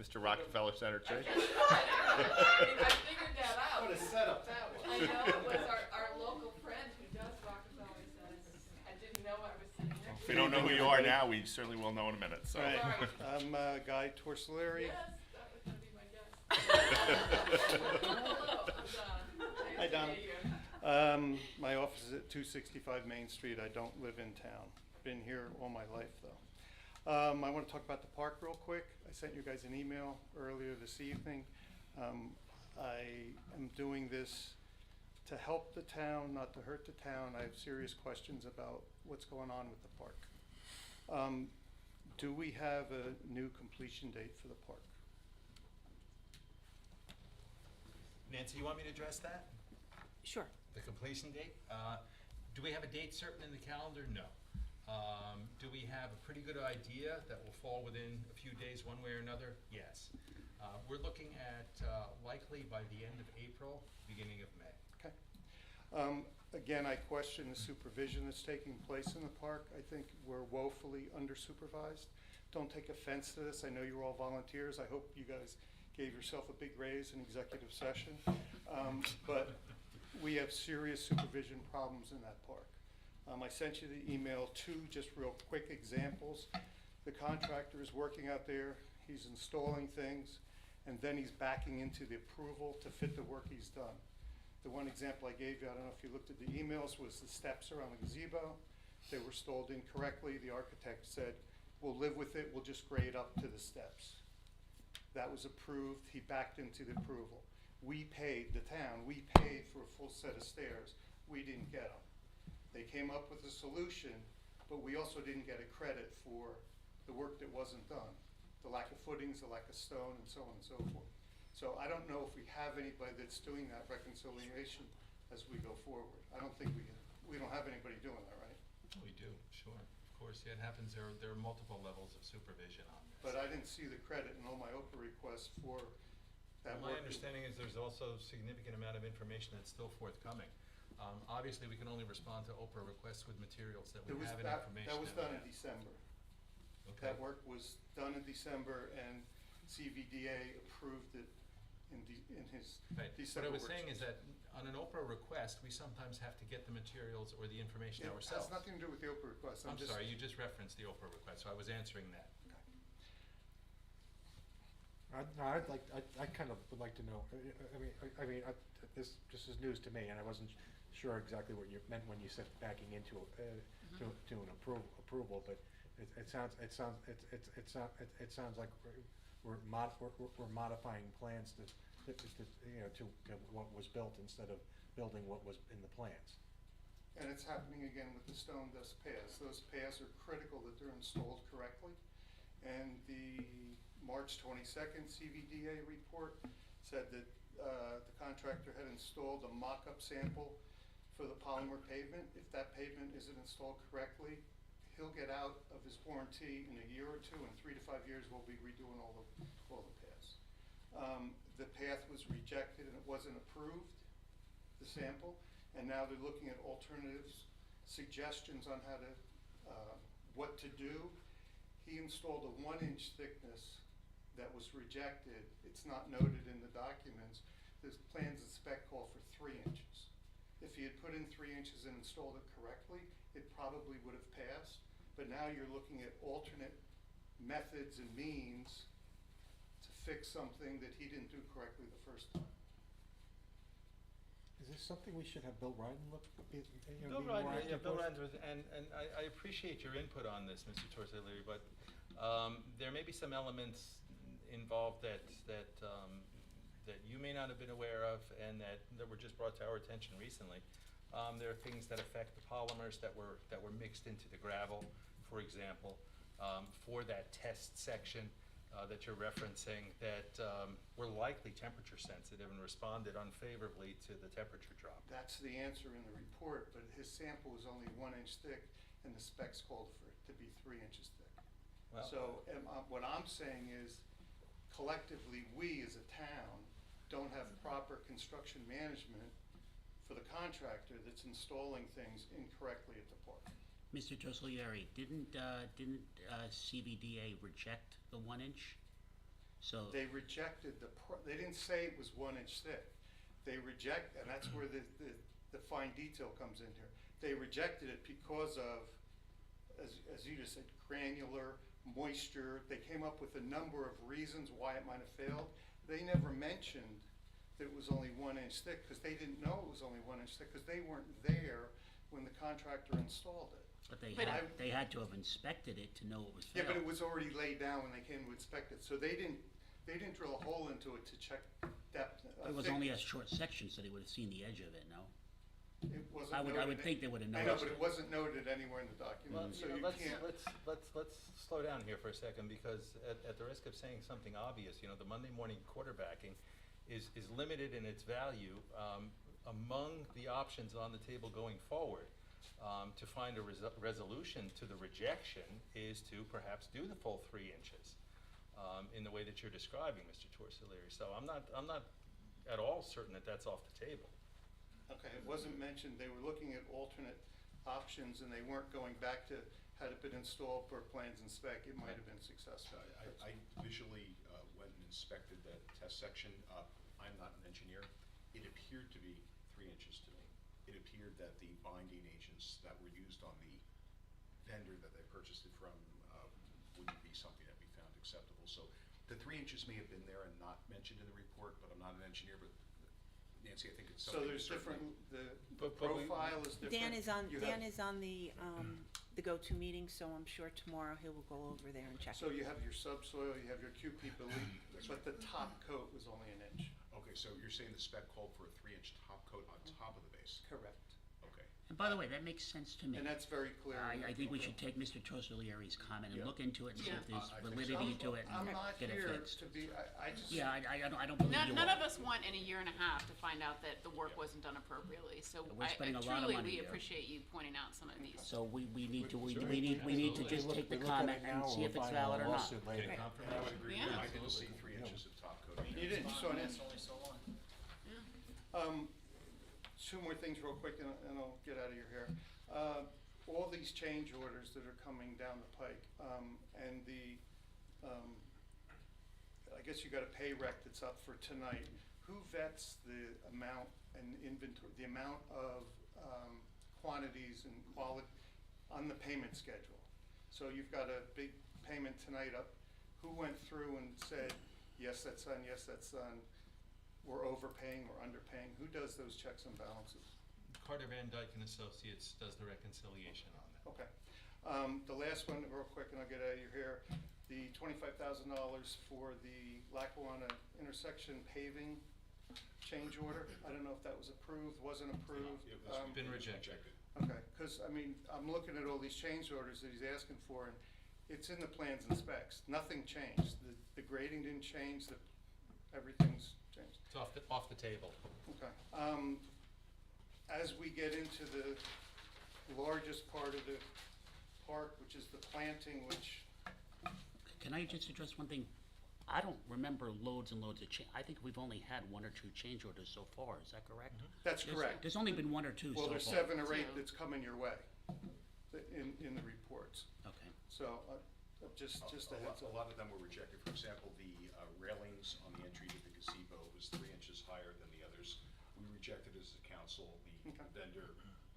Mr. Rockefeller Center tree. I figured that out. What a setup that was. I know it was our local friend who does Rockefeller Center. I didn't know I was sitting next If we don't know who you are now, we certainly will know in a minute. So. Right, I'm Guy Torsaleri. Yes, that was gonna be my guess. Hello, I'm Donna. Hi, Nice to Donna. meet you. My office is at 265 Main Street. I don't live in town. Been here all my life, though. I want to talk about the park real quick. I sent you guys an email earlier this evening. I am doing this to help the town, not to hurt the town. I have serious questions about what's going on with the park. Do we have a new completion date for the park? Nancy, you want me to address that? Sure. The completion date? Do we have a date certain in the calendar? No. Do we have a pretty good idea that will fall within a few days one way or another? Yes. We're looking at likely by the end of April, beginning of May. Okay. Again, I question the supervision that's taking place in the park. I think we're woefully under-supervised. Don't take offense to this. I know you're all volunteers. I hope you guys gave yourself a big raise in executive session. But we have serious supervision problems in that park. I sent you the email, two just real quick examples. The contractor is working out there, he's installing things, and then he's backing into the approval to fit the work he's done. The one example I gave you, I don't know if you looked at the emails, was the steps around the gazebo. They were installed incorrectly. The architect said, we'll live with it, we'll just grade up to the steps. That was approved, he backed into the approval. We paid, the town, we paid for a full set of stairs. We didn't get them. They came up with a solution, but we also didn't get a credit for the work that wasn't done. The lack of footings, the lack of stone, and so on and so forth. So I don't know if we have anybody that's doing that reconciliation as we go forward. I don't think we don't have anybody doing that, right? We do, sure. Of course, yeah, it happens, there are multiple levels of supervision on this. But I didn't see the credit in all my OPA requests for that My work. understanding is there's also significant amount of information that's still forthcoming. Obviously, we can only respond to Oprah requests with materials that we have and information. That was we done in have. December. Okay. That work was done in December, and CVDA approved it in his Right. December. What I was work saying is session. that on an Oprah request, we sometimes have to get the materials or the information It ourselves. has nothing to do with the Oprah request. I'm sorry, you just referenced the Oprah request, so I was answering that. I kind of would like to know, this is news to me, and I wasn't sure exactly what you meant when you said backing into, to an approval, but it sounds like we're modifying plans to what was built instead of building what was in the plans. And it's happening again with the stone dust paths. Those paths are critical that they're installed correctly. And the March 22nd CVDA report said that the contractor had installed a mock-up sample for the polymer pavement. If that pavement isn't installed correctly, he'll get out of his warranty in a year or two. In 3 to 5 years, we'll be redoing all the paths. The path was rejected and it wasn't approved, the sample, and now they're looking at alternatives, suggestions on how to, what to do. He installed a 1-inch thickness that was rejected. It's not noted in the documents. The plans and spec call for 3 inches. If he had put in 3 inches and installed it correctly, it probably would have passed. But now you're looking at alternate methods and means to fix something that he didn't do correctly the first time. Is this something we should have Bill Ryden look? Bill Ryden, and I appreciate your input on this, Mr. Torselli, but there may be some elements involved that you may not have been aware of and that were just brought to our attention recently. There are things that affect the polymers that were mixed into the gravel, for example, for that test section that you're referencing that were likely temperature sensitive and responded unfavorably to the temperature drop. That's the answer in the report, but his sample was only 1 inch thick and the specs called for it to be 3 inches thick. Well, So what I'm saying is collectively, we as a town don't have proper construction management for the contractor that's installing things incorrectly at the park. Mr. Tosalieri, didn't CVDA reject the 1 inch? So They rejected they didn't say it was 1 inch thick. They reject, and that's where the fine detail comes in here. They rejected it because of, as you just said, granular, moisture. They came up with a number of reasons why it might have failed. They never mentioned that it was only 1 inch thick because they didn't know it was only 1 inch thick because they weren't there when the contractor installed it. but they had to have inspected it to know it was Yeah, failed. but it was already laid down when they came to inspect it, so they didn't drill a hole into it to check depth. It was only a short section, so they would have seen the edge of it, no? It wasn't I would noted. think they would have I know, noticed but it. it wasn't noted anywhere in the Well, document, so you let's can't. let's slow down here for a second because at the risk of saying something obvious, the Monday morning quarterbacking is limited in its value. Among the options on the table going forward, to find a resolution to the rejection is to perhaps do the full 3 inches in the way that you're describing, Mr. Torselli. So I'm not at all certain that that's off the table. Okay, it wasn't mentioned, they were looking at alternate options and they weren't going back to had it been installed per plans and spec, it might have been successful. I visually went and inspected that test section. I'm not an engineer. It appeared to be 3 inches to me. It appeared that the binding agents that were used on the vendor that they purchased it from wouldn't be something that we found acceptable. So the 3 inches may have been there and not mentioned in the report, but I'm not an engineer, but Nancy, I think it's something. So there's certainly- different, the But we- profile is different. Dan is on, You Dan have- is on the go-to meeting, so I'm sure tomorrow he will go over there and check So it. you have your subsoil, you have your QP belief, but the top coat was only 1 inch. Okay, so you're saying the spec called for a 3 inch top coat on top of the base? Correct. Okay. And by the way, that makes sense to me. And that's very clear. I think we should take Mr. Tosalieri's comment and Yeah. look into it and see if there's I think so. validity to it I'm and not get it here fixed. to be, I just. Yeah, I don't believe you None are. of us want in a year and a half to find out that the work wasn't done appropriately, so We're spending a lot of truly, money we here. appreciate you pointing out some of these. So we need to, we So need to we just look- take the we look at comment it now, and see we'll if it's find a valid or not. lawsuit later. And I would agree, Yeah. I didn't see 3 inches of top coat. You didn't, you saw it. It's only so long. Two more things real quick, and I'll get out of your hair. All these change orders that are coming down the pike, and I guess you got a pay rec that's up for tonight. Who vets the amount and inventory, the amount of quantities and quality on the payment schedule? So you've got a big payment tonight up. Who went through and said, yes, that's done, yes, that's done, we're overpaying or underpaying? Who does those checks and balances? Carter Van Dyke and Associates does the reconciliation on that. Okay. The last one, real quick, and I'll get out of your hair. The $25,000 for the Lackawanna intersection paving change order. I don't know if that was approved, wasn't approved. It was Been rejected. Okay, because, I mean, I'm looking at all these change orders that he's asking for, and it's in the plans and specs. Nothing changed. The grading didn't change, everything's changed. It's off the table. Okay. As we get into the largest part of the park, which is the planting, which, Can I just address one thing? I don't remember loads and loads of I think we've only had 1 or 2 change orders so far, is that correct? that's correct. There's only been 1 or 2 so far. Well, there's 7 or 8 that's coming your way in the reports. Okay. So, just a heads A up. lot of them were rejected. For example, the railings on the entry to the gazebo was 3 inches higher than the others. We rejected as a council. The Okay. vendor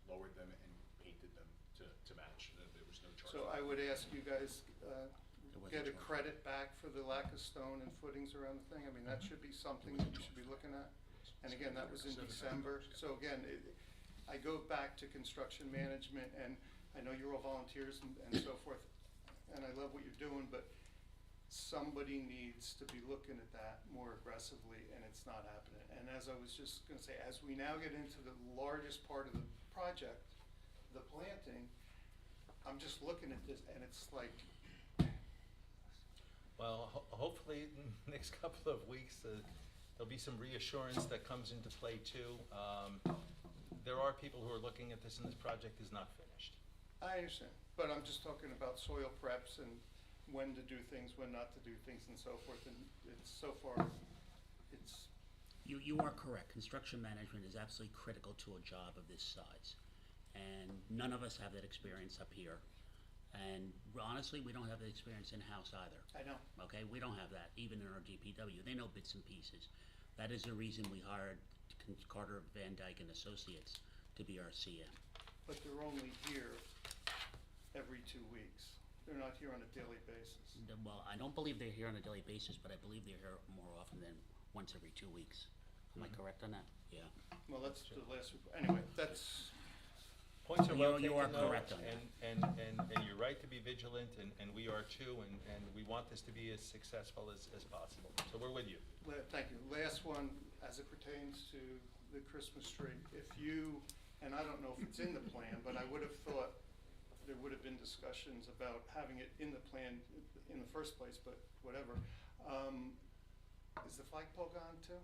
lowered them and painted them to match. There was no charge. So I would ask you guys, was get a a charge. credit back for the lack of stone and footings around the thing. I mean, that should be something that we should be looking at. And again, that was in December. So again, I go back to construction management, and I know you're all volunteers and so forth, and I love what you're doing, but somebody needs to be looking at that more aggressively, and it's not happening. And as I was just gonna say, as we now get into the largest part of the project, the planting, I'm just looking at this, and it's like, Well, hopefully, in the next couple of weeks, there'll be some reassurance that comes into play too. There are people who are looking at this, and this project is not finished. I understand, but I'm just talking about soil preps and when to do things, when not to do things, and so forth, and it's so far, it's, You are correct. Construction management is absolutely critical to a job of this size. And none of us have that experience up here. And honestly, we don't have the experience in-house either. I know. Okay, we don't have that, even in our DPW. They know bits and pieces. That is the reason we hired Carter Van Dyke and Associates to be our CM. but they're only here every 2 weeks. They're not here on a daily basis. Well, I don't believe they're here on a daily basis, but I believe they're here more often than once every 2 weeks. Am I correct on that? Yeah. Well, that's the last report. Anyway, that's, Points are well You are taken, though, correct on that. and you're right to be vigilant, and we are too, and we want this to be as successful as possible. So we're with you. thank you. Last one, as it pertains to the Christmas tree. If you, and I don't know if it's in the plan, but I would have thought there would have been discussions about having it in the plan in the first place, but whatever. Is the flagpole gone too?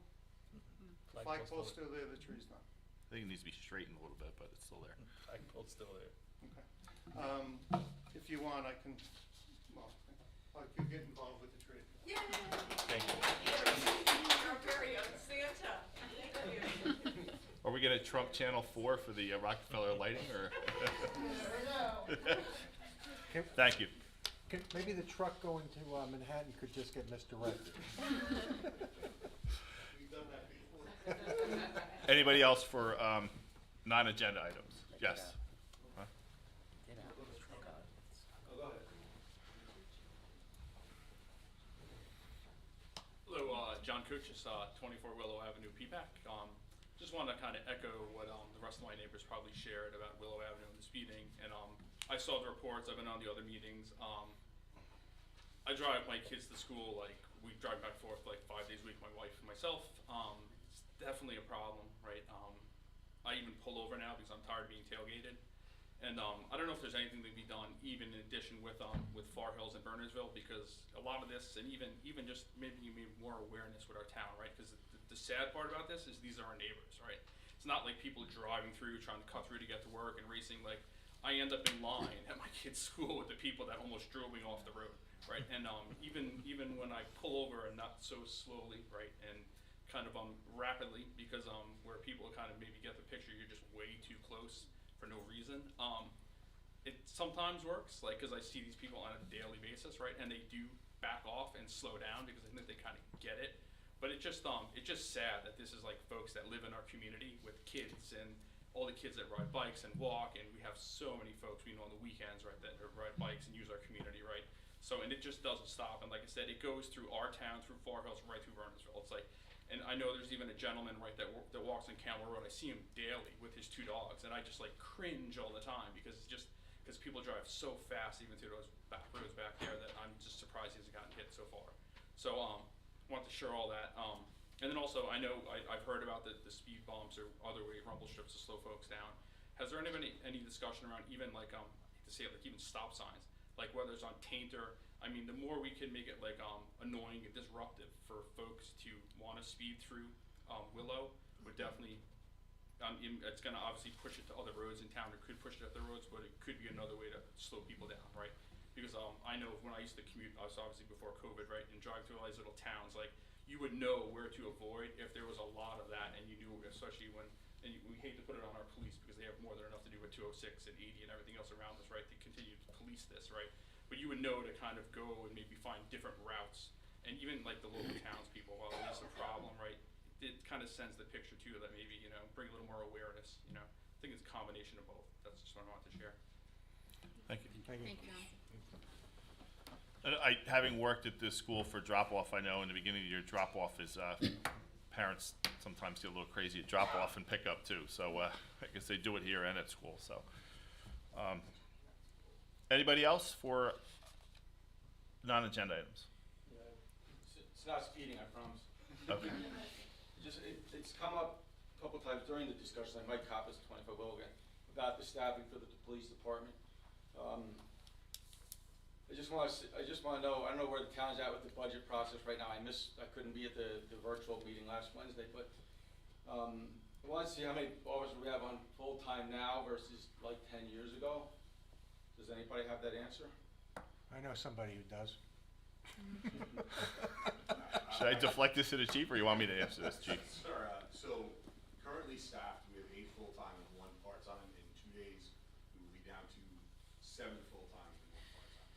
The flagpole's still there, the tree's not. I think it needs to be straightened a little bit, but it's still there. Flagpole's still there. Okay. If you want, I can, well, I could get involved with the tree. Yay! Thank you. Our very own Santa. Thank you. Are we gonna Trump Channel 4 for the Rockefeller lighting, or? Thank you. Maybe the truck going to Manhattan could just get misdirected. We've done that before. Anybody else for non-agenda items? Yes. Huh? Get out. Oh, go ahead. Hello, John Kuchis, 24 Willow Avenue, Peapack. Just want to kind of echo what the rest of my neighbors probably shared about Willow Avenue and the speeding. And I saw the reports. I've been on the other meetings. I drive my kids to school. Like, we drive back and forth like 5 days a week, my wife and myself. It's definitely a problem, right? I even pull over now because I'm tired of being tailgated. And I don't know if there's anything to be done, even in addition with Far Hills and Bernardsville, because a lot of this, and even just maybe more awareness with our town, right? Because the sad part about this is these are our neighbors, right? It's not like people driving through, trying to cut through to get to work and racing. Like, I end up in line at my kid's school with the people that almost drove me off the road, right? And even when I pull over and not so slowly, right, and kind of rapidly, because where people kind of maybe get the picture, you're just way too close for no reason. It sometimes works, like, because I see these people on a daily basis, right, and they do back off and slow down because I think they kind of get it. But it's just sad that this is like folks that live in our community with kids and all the kids that ride bikes and walk, and we have so many folks we know on the weekends, right, that ride bikes and use our community, right. So, and it just doesn't stop. And like I said, it goes through our town, through Far Hills, right through Bernardsville. It's like, and I know there's even a gentleman, right, that walks on Camel Road. I see him daily with his 2 dogs, and I just like cringe all the time because people drive so fast, even through those back roads back there, that I'm just surprised he hasn't gotten hit so far. So, want to share all that. And then also, I know I've heard about the speed bumps or other way rumble strips to slow folks down. Has there been any discussion around even like I hate to say it, like even stop signs, like whether it's on Tainter? I mean, the more we can make it like annoying and disruptive for folks to want to speed through Willow would definitely. It's going to obviously push it to other roads in town. It could push it to other roads, but it could be another way to slow people down, right? Because I know when I used to commute, I was obviously before COVID, right, and drive through all these little towns, like you would know where to avoid if there was a lot of that, and you knew, especially when, and we hate to put it on our police because they have more than enough to do with 206 and 80 and everything else around us, right, to continue to police this, right? But you would know to kind of go and maybe find different routes, and even like the local townspeople, while it is a problem, right, it kind of sends the picture too that maybe, you know, bring a little more awareness, you know. I think it's a combination of both. That's just what I wanted to share. Thank you. Thank you. And having worked at this school for drop-off, I know in the beginning of your drop-off is, parents sometimes get a little crazy at drop-off and pick up too. So, I guess they do it here and at school, so. Anybody else for non-agenda items? Yeah, it's not speeding, I promise. Okay. It's come up a couple times during the discussion, like Mike Coppice, 25 Willogan, about the staffing for the police department. I just want to know, I don't know where the town's at with the budget process right now. I couldn't be at the virtual meeting last Wednesday, but I want to see how many officers we have on full-time now versus like 10 years ago. Does anybody have that answer? I know somebody who does. Should I deflect this to the chief, or you want me to answer this, chief? Sure. So currently staffed, we have 8 full-time and 1 part-time. In 2 days, we will be down to 7 full-time and 1 part-time.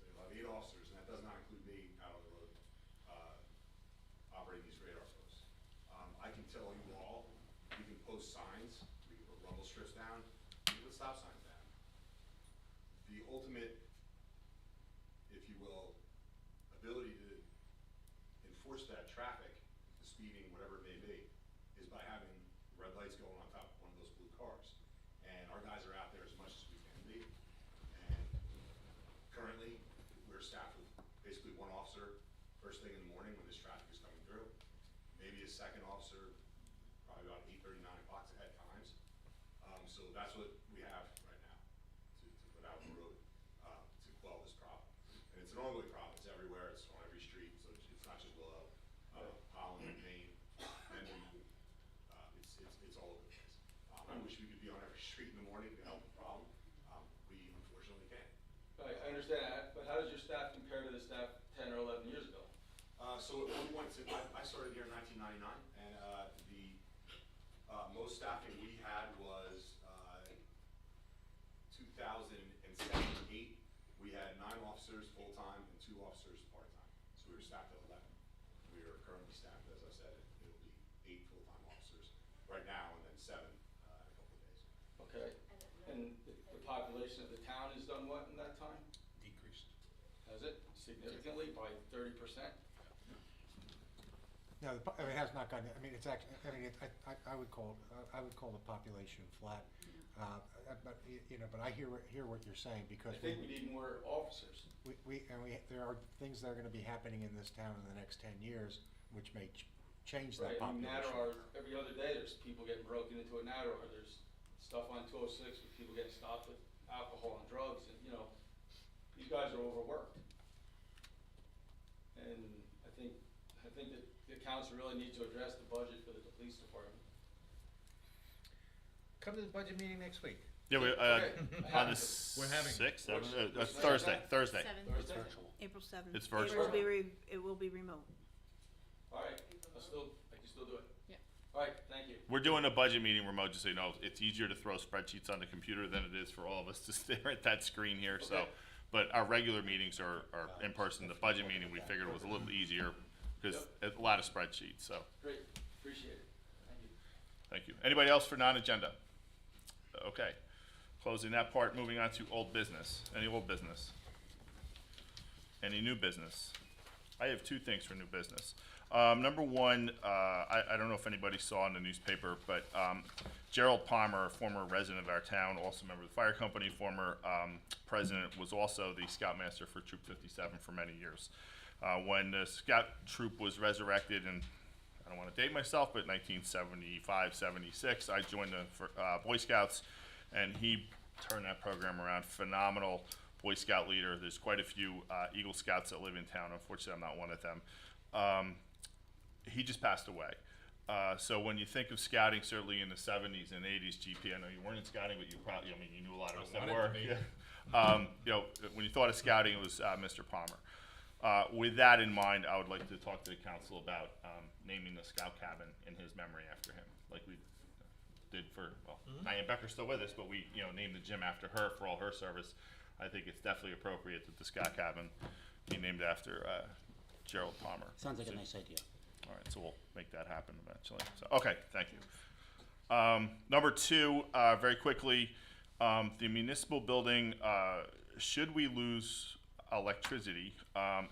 So you'll have 8 officers, and that does not include me out on the road operating these radar posts. I can tell you all, we can post signs, we can put rumble strips down, we can put stop signs down. The ultimate, if you will, ability to enforce that traffic, the speeding, whatever it may be, is by having red lights going on top of one of those blue cars. And our guys are out there as much as we can be. And currently, we're staffed with basically 1 officer first thing in the morning when this traffic is coming through. Maybe a 2nd officer, probably about 8:30, 9 o'clock at times. So that's what we have right now to put out on the road to quell this problem. And it's an ongoing problem. It's everywhere. It's on every street. So it's not just Willow, Holland, Maine, and it's all over the place. I wish we could be on every street in the morning to help the problem. We unfortunately can't. I understand that, but how does your staff compare to the staff 10 or 11 years ago? So at one point, I started here in 1999, and the most staffing we had was 2007-8. We had 9 officers full-time and 2 officers part-time. So we were staffed at 11. We are currently staffed, as I said, it'll be 8 full-time officers right now, and then 7 in a couple of days. Okay, and the population of the town has done what in that time? Decreased. Has it significantly by 30%? No, it has not gotten, I mean, it's actually, I mean, I would call the population flat. But, you know, but I hear what you're saying, because I think we need more officers. there are things that are gonna be happening in this town in the next 10 years, which may change that Right, I mean, population. Nattawar, every other day, there's people getting broken into a Nattawar, there's stuff on 206 with people getting stopped with alcohol and drugs, and, you know, these guys are overworked. And I think that the council really needs to address the budget for the police department. Come to the budget meeting next week. Yeah, we, Okay. on the We're having- 6th, Which- Thursday. Thursday? Thursday. April 7th. It's It virtual. will be, it will be remote. All right, I can still do it. Yeah. All right, thank you. We're doing a budget meeting remote, just so you know. It's easier to throw spreadsheets on the computer than it is for all of us to stare at that screen here, so. Okay. But our regular meetings are in person. The budget meeting, we figured was a little easier, because a lot of spreadsheets, so, Great, appreciate it. Thank you. thank you. Anybody else for non-agenda? Okay, closing that part, moving on to old business. Any old business? Any new business? I have two things for new business. Number one, I don't know if anybody saw in the newspaper, but Gerald Palmer, a former resident of our town, also a member of the fire company, former president, was also the scoutmaster for Troop 57 for many years. When the scout troop was resurrected in, I don't want to date myself, but 1975, 76, I joined the Boy Scouts, and he turned that program around. Phenomenal Boy Scout leader. There's quite a few Eagle Scouts that live in town. Unfortunately, I'm not one of them. He just passed away. So when you think of scouting, certainly in the 70s and 80s, GP, I know you weren't in scouting, but you probably, I mean, you knew a lot of us that wanted were. to be. Yeah. You know, when you thought of scouting, it was Mr. Palmer. With that in mind, I would like to talk to the council about naming the scout cabin in his memory after him, like we did for, well, Diane Becker's still with us, but we, you know, named the gym after her for all her service. I think it's definitely appropriate that the scout cabin be named after Gerald Palmer. Sounds like a nice idea. All right, so we'll make that happen eventually. So, okay, thank you. Number two, very quickly, the municipal building, should we lose electricity,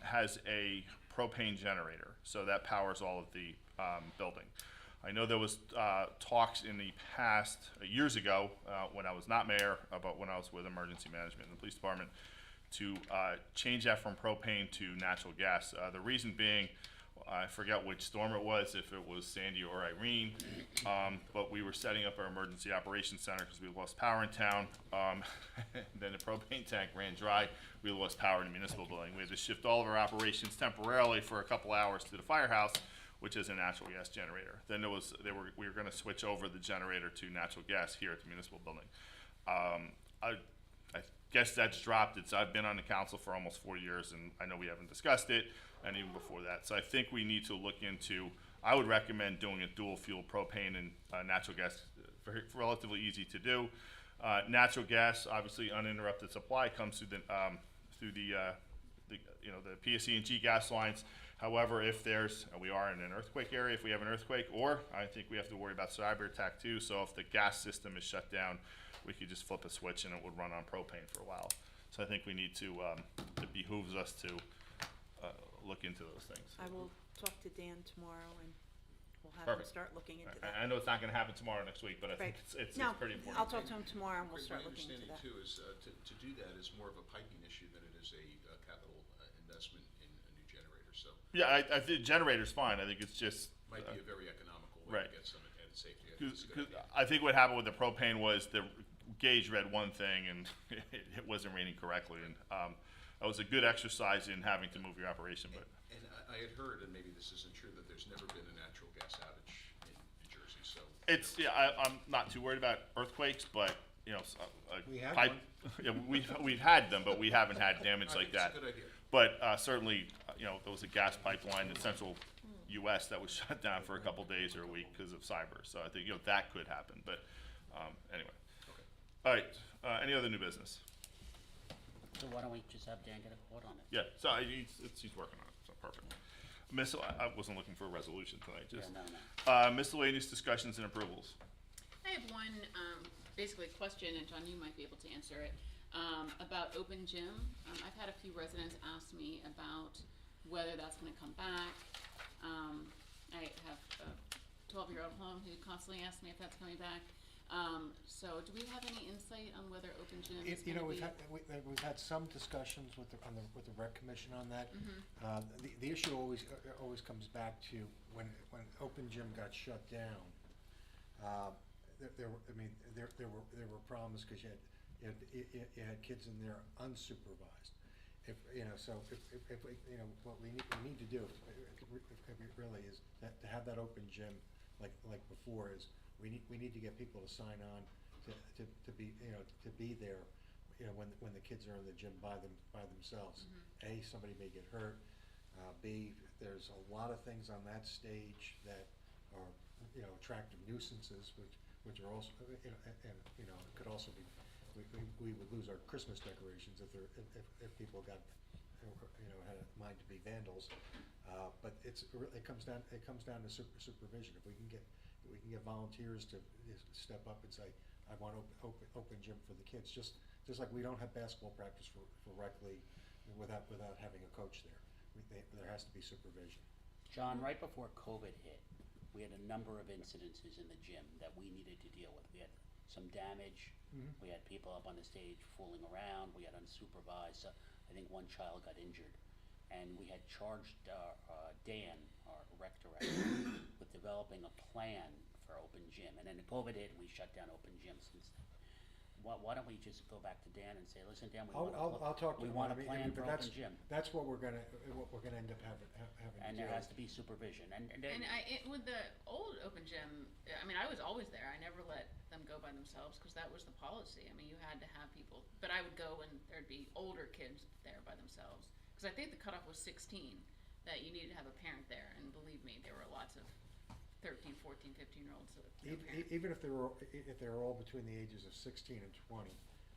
has a propane generator, so that powers all of the building. I know there was talks in the past, years ago, when I was not mayor, about when I was with emergency management in the police department, to change that from propane to natural gas. The reason being, I forget which storm it was, if it was Sandy or Irene, but we were setting up our emergency operations center because we lost power in town. Then the propane tank ran dry. We lost power in the municipal building. We had to shift all of our operations temporarily for a couple hours to the firehouse, which is a natural gas generator. Then we were going to switch over the generator to natural gas here at the municipal building. I guess that's dropped. I've been on the council for almost 4 years, and I know we haven't discussed it, and even before that. So I think we need to look into, I would recommend doing a dual fuel propane and natural gas, relatively easy to do. Natural gas, obviously uninterrupted supply, comes through the PSE&G gas lines. However, if we are in an earthquake area, if we have an earthquake, or I think we have to worry about cyber attack too. So if the gas system is shut down, we could just flip a switch and it would run on propane for a while. So I think we need to, it behooves us to look into those things. I will talk to Dan tomorrow and we'll have him Perfect. start looking into I that. know it's not gonna happen tomorrow, next week, but I think Right. it's No, pretty important. I'll talk to him tomorrow and we'll Craig, start my looking into understanding that. too is to do that is more of a piping issue than it is a capital investment in a new generator, so Yeah, I think generator's fine. I think it's just. might be a very economical way right. to get some added safety. I think it's a good idea. I think what happened with the propane was the gauge read one thing and it wasn't reading correctly, and that was a good exercise in having to move your operation, but. And I had heard, and maybe this isn't true, that there's never been a natural gas outage in New Jersey, so. I'm not too worried about earthquakes, but, you know, We had pipe, yeah, we've had them, but we haven't had damage like that. It's a good idea. But certainly, there was a gas pipeline in central US that was shut down for a couple days or a week because of cyber. So I think, that could happen, but anyway. All right, any other new business? So why don't we just have Dan get a quote on it? Yeah, so he's working on it, so perfect. I wasn't looking for a resolution tonight, just Yeah, no. miscellaneous discussions and approvals. I have one, basically question, and John, you might be able to answer it, about open gym. I've had a few residents ask me about whether that's gonna come back. I have a 12-year-old home who constantly asks me if that's coming back. So do we have any insight on whether open gym is gonna be? We've had some discussions with the rec commission on that. The issue always comes back to when open gym got shut down, there were problems because you had kids in there unsupervised. If, so if we, what we need to do, really is that, to have that open gym like before is, we need to get people to sign on to be, to be there, when the kids are in the gym by themselves. A, somebody may get hurt. B, there's a lot of things on that stage that are, attractive nuisances, which are also, and, it could also be, we would lose our Christmas decorations if people got, had a mind to be vandals. But it comes down to supervision. If we can get volunteers to step up and say, I want open gym for the kids, just like we don't have basketball practice for rec league without having a coach there. There has to be supervision. John, right before COVID hit, we had a number of incidences in the gym that we needed to deal with. We had some damage, we had people up on the stage fooling around, we had unsupervised, I think one child got injured. And we had charged Dan, our rec director, with developing a plan for open gym. And then the COVID hit, and we shut down open gym since then. Why don't we just go back to Dan and say, listen, Dan, I'll talk to we him. want a I mean, plan but for open gym. That's what we're gonna end up having And to there do. has to be supervision. And With the old open gym, I mean, I was always there. I never let them go by themselves because that was the policy. I mean, you had to have people, but I would go and there'd be older kids there by themselves. Because I think the cutoff was 16, that you needed to have a parent there. And believe me, there were lots of 13, 14, 15-year-olds with no parent. Even if they were all between the ages of 16 and 20,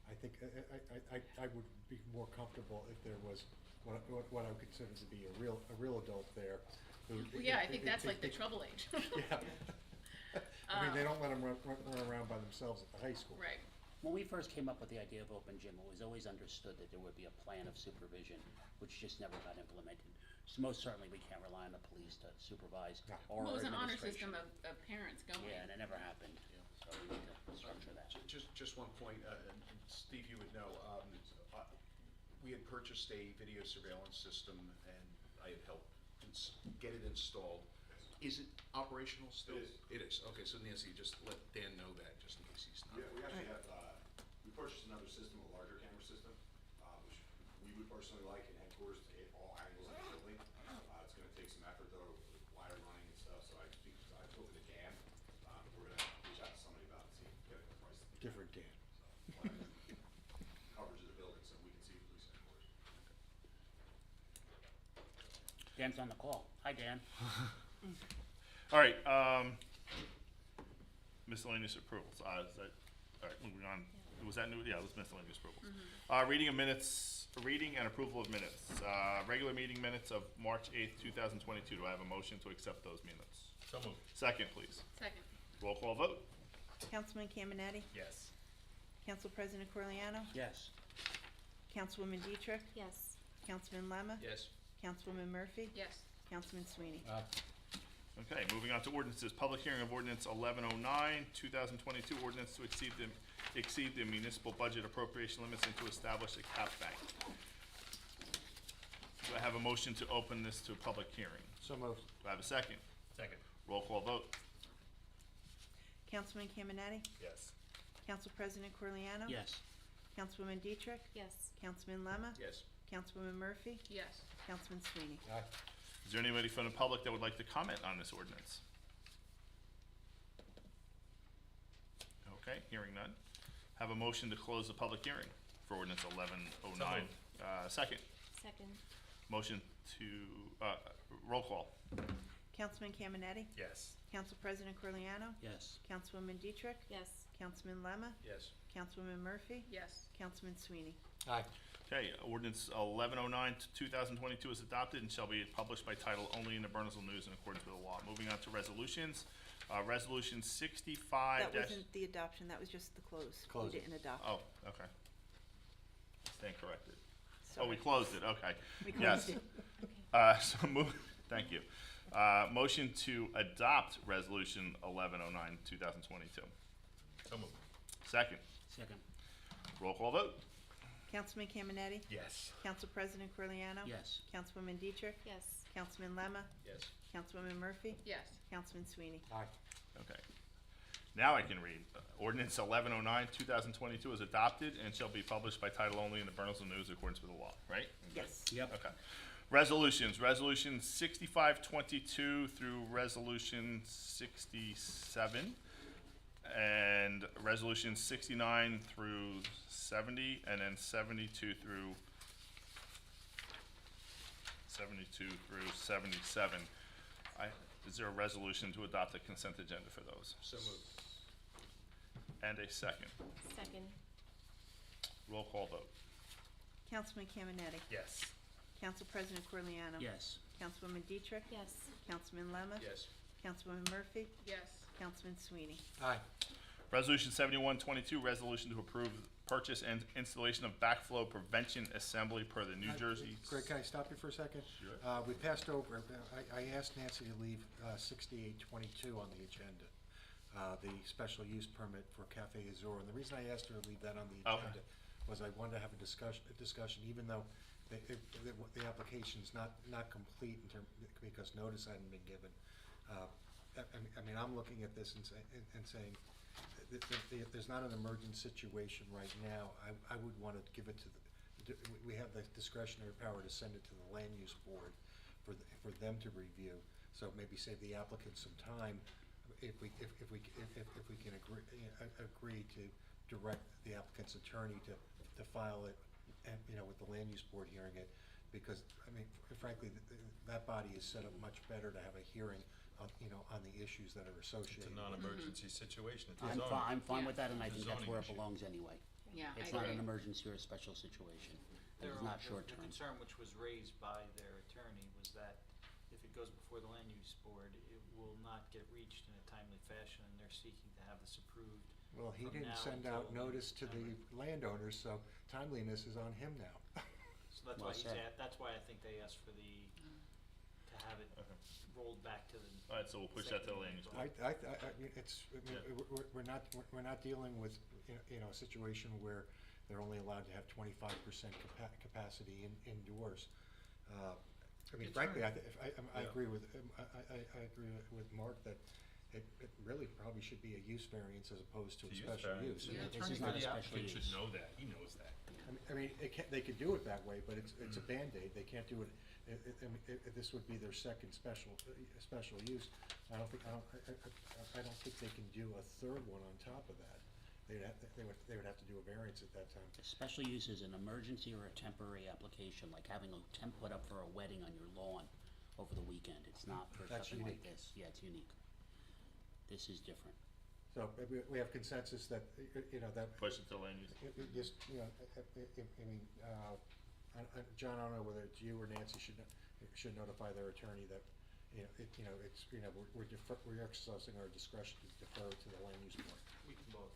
I think I would be more comfortable if there was what I would consider to be a real adult there. Well, yeah, I think that's like the trouble age. Yeah. I mean, they don't let them run around by themselves at the high school. Right. when we first came up with the idea of open gym, it was always understood that there would be a plan of supervision, which just never got implemented. So most certainly, we can't rely on the police to supervise or Well, it was an honor administration. system of parents going. Yeah, and it never happened, so we need to structure that. Just one point, and Steve, you would know, we had purchased a video surveillance system, and I had helped get it installed. Is it operational still? It is. Okay, so Nancy, just let Dan know that, just in case he's not. Yeah, we actually have, we purchased another system, a larger camera system, which we would personally like in headquarters to hit all angles of the building. It's gonna take some effort though, with wire running and stuff, so I spoke to Dan. We're gonna reach out to somebody about it, see, get a price. Different Dan. Coverage of the building, so we can see the police headquarters. Dan's on the call. Hi, Dan. All right, miscellaneous approvals, is that, all right, moving on, was that new, yeah, it was miscellaneous approvals. Reading of minutes, reading and approval of minutes, regular meeting minutes of March 8th, 2022, do I have a motion to accept those minutes? So moved. Second, please. Second. Roll call vote? Councilman Caminetti? Yes. Council President Corliano? Yes. Councilwoman Dietrich? Yes. Councilman Lemma? Yes. Councilwoman Murphy? Yes. Councilman Sweeney? Okay, moving on to ordinances, public hearing of ordinance 1109, 2022, ordinance to exceed the municipal budget appropriation limits and to establish a cap bank. Do I have a motion to open this to a public hearing? So moved. Do I have a second? Second. Roll call vote? Councilman Caminetti? Yes. Council President Corliano? Yes. Councilwoman Dietrich? Yes. Councilman Lemma? Yes. Councilwoman Murphy? Yes. Councilman Sweeney? Aye. Is there anybody from the public that would like to comment on this ordinance? Okay, hearing none. Have a motion to close the public hearing for ordinance 1109. Second. Second. Motion to, roll call. Councilman Caminetti? Yes. Council President Corliano? Yes. Councilwoman Dietrich? Yes. Councilman Lemma? Yes. Councilwoman Murphy? Yes. Councilman Sweeney? Aye. Okay, ordinance 1109 2022 is adopted and shall be published by title only in the Burnsville News in accordance with the law. Moving on to resolutions. Resolution 65 That wasn't the adoption, that was just the close. Close We it. didn't adopt. Oh, okay. Stand corrected. Sorry. Oh, we closed it, okay. We Yes. closed So move, thank you. Motion to adopt resolution 1109 2022. So moved. Second. Second. Roll call vote? Councilman Caminetti? Yes. Council President Corliano? Yes. Councilwoman Dietrich? Yes. Councilman Lemma? Yes. Councilwoman Murphy? Yes. Councilman Sweeney? Aye. Okay. Now I can read. Ordinance 1109, 2022 is adopted and shall be published by title only in the Bernalillo News in accordance with the law, right? Yes. Yep. Okay. Resolutions, Resolution 6522 through Resolution 67, and Resolution 69 through 70, and then 72 through 77. Is there a resolution to adopt the consent agenda for those? So moved. And a second. Second. Roll call vote. Councilman Caminiti? Yes. Council President Corliano? Yes. Councilwoman Dietrich? Yes. Councilman Lemma? Yes. Councilwoman Murphy? Yes. Councilman Sweeney? Aye. Resolution 7122, resolution to approve purchase and installation of backflow prevention assembly per the New Jersey. Greg, can I stop you for a second? Sure. We passed over, I asked Nancy to leave 6822 on the agenda, the special use permit for Cafe Azur. And the reason I asked her to leave that on the Okay. agenda was I wanted to have a discussion, even though the application's not complete in term, because notice hadn't been given. I mean, I'm looking at this and saying, if there's not an emergent situation right now, I would want to give it to we have the discretionary power to send it to the land use board for them to review. So maybe save the applicant some time if we can agree to direct the applicant's attorney to file it, and, with the land use board hearing it, because, I mean, frankly, that body is set up much better to have a hearing on, on the issues that are It's associated. a non-emergency situation. It's a I'm zoning- fine, I'm fine with Yeah. that, and I It's a think that's zoning where it issue. belongs anyway. Yeah, I It's not an agree. emergency or a special situation. It is not short The term. concern which was raised by their attorney was that if it goes before the land use board, it will not get reached in a timely fashion, and they're seeking to have this approved. Well, he from didn't now send until out notice to the September. landowners, so timeliness is on him now. So that's Well why said. that's why I think they asked for to have it rolled back to the. All right, so we'll push that to the land use board. We're not dealing with, a situation where they're only allowed to have 25% capacity indoors. I mean, frankly, I agree with, I agree with Mark that it really probably should be a use variance as opposed to a special use. The This attorney is for not a the special applicant should use. know that. He knows that. I mean, they could do it that way, but it's a Band-Aid. They can't do it, this would be their second special use. I don't think they can do a third one on top of that. They would have to do a variance at that time. A special use is an emergency or a temporary application, like having a tent put up for a wedding on your lawn over the weekend. It's not for That's something like unique. this. Yeah, it's unique. This is different. So we have consensus that, that. Push it to land use. It just, John, I don't know whether it's you or Nancy should notify their attorney that, we're exercising our discretion to defer to the land use board. We can both.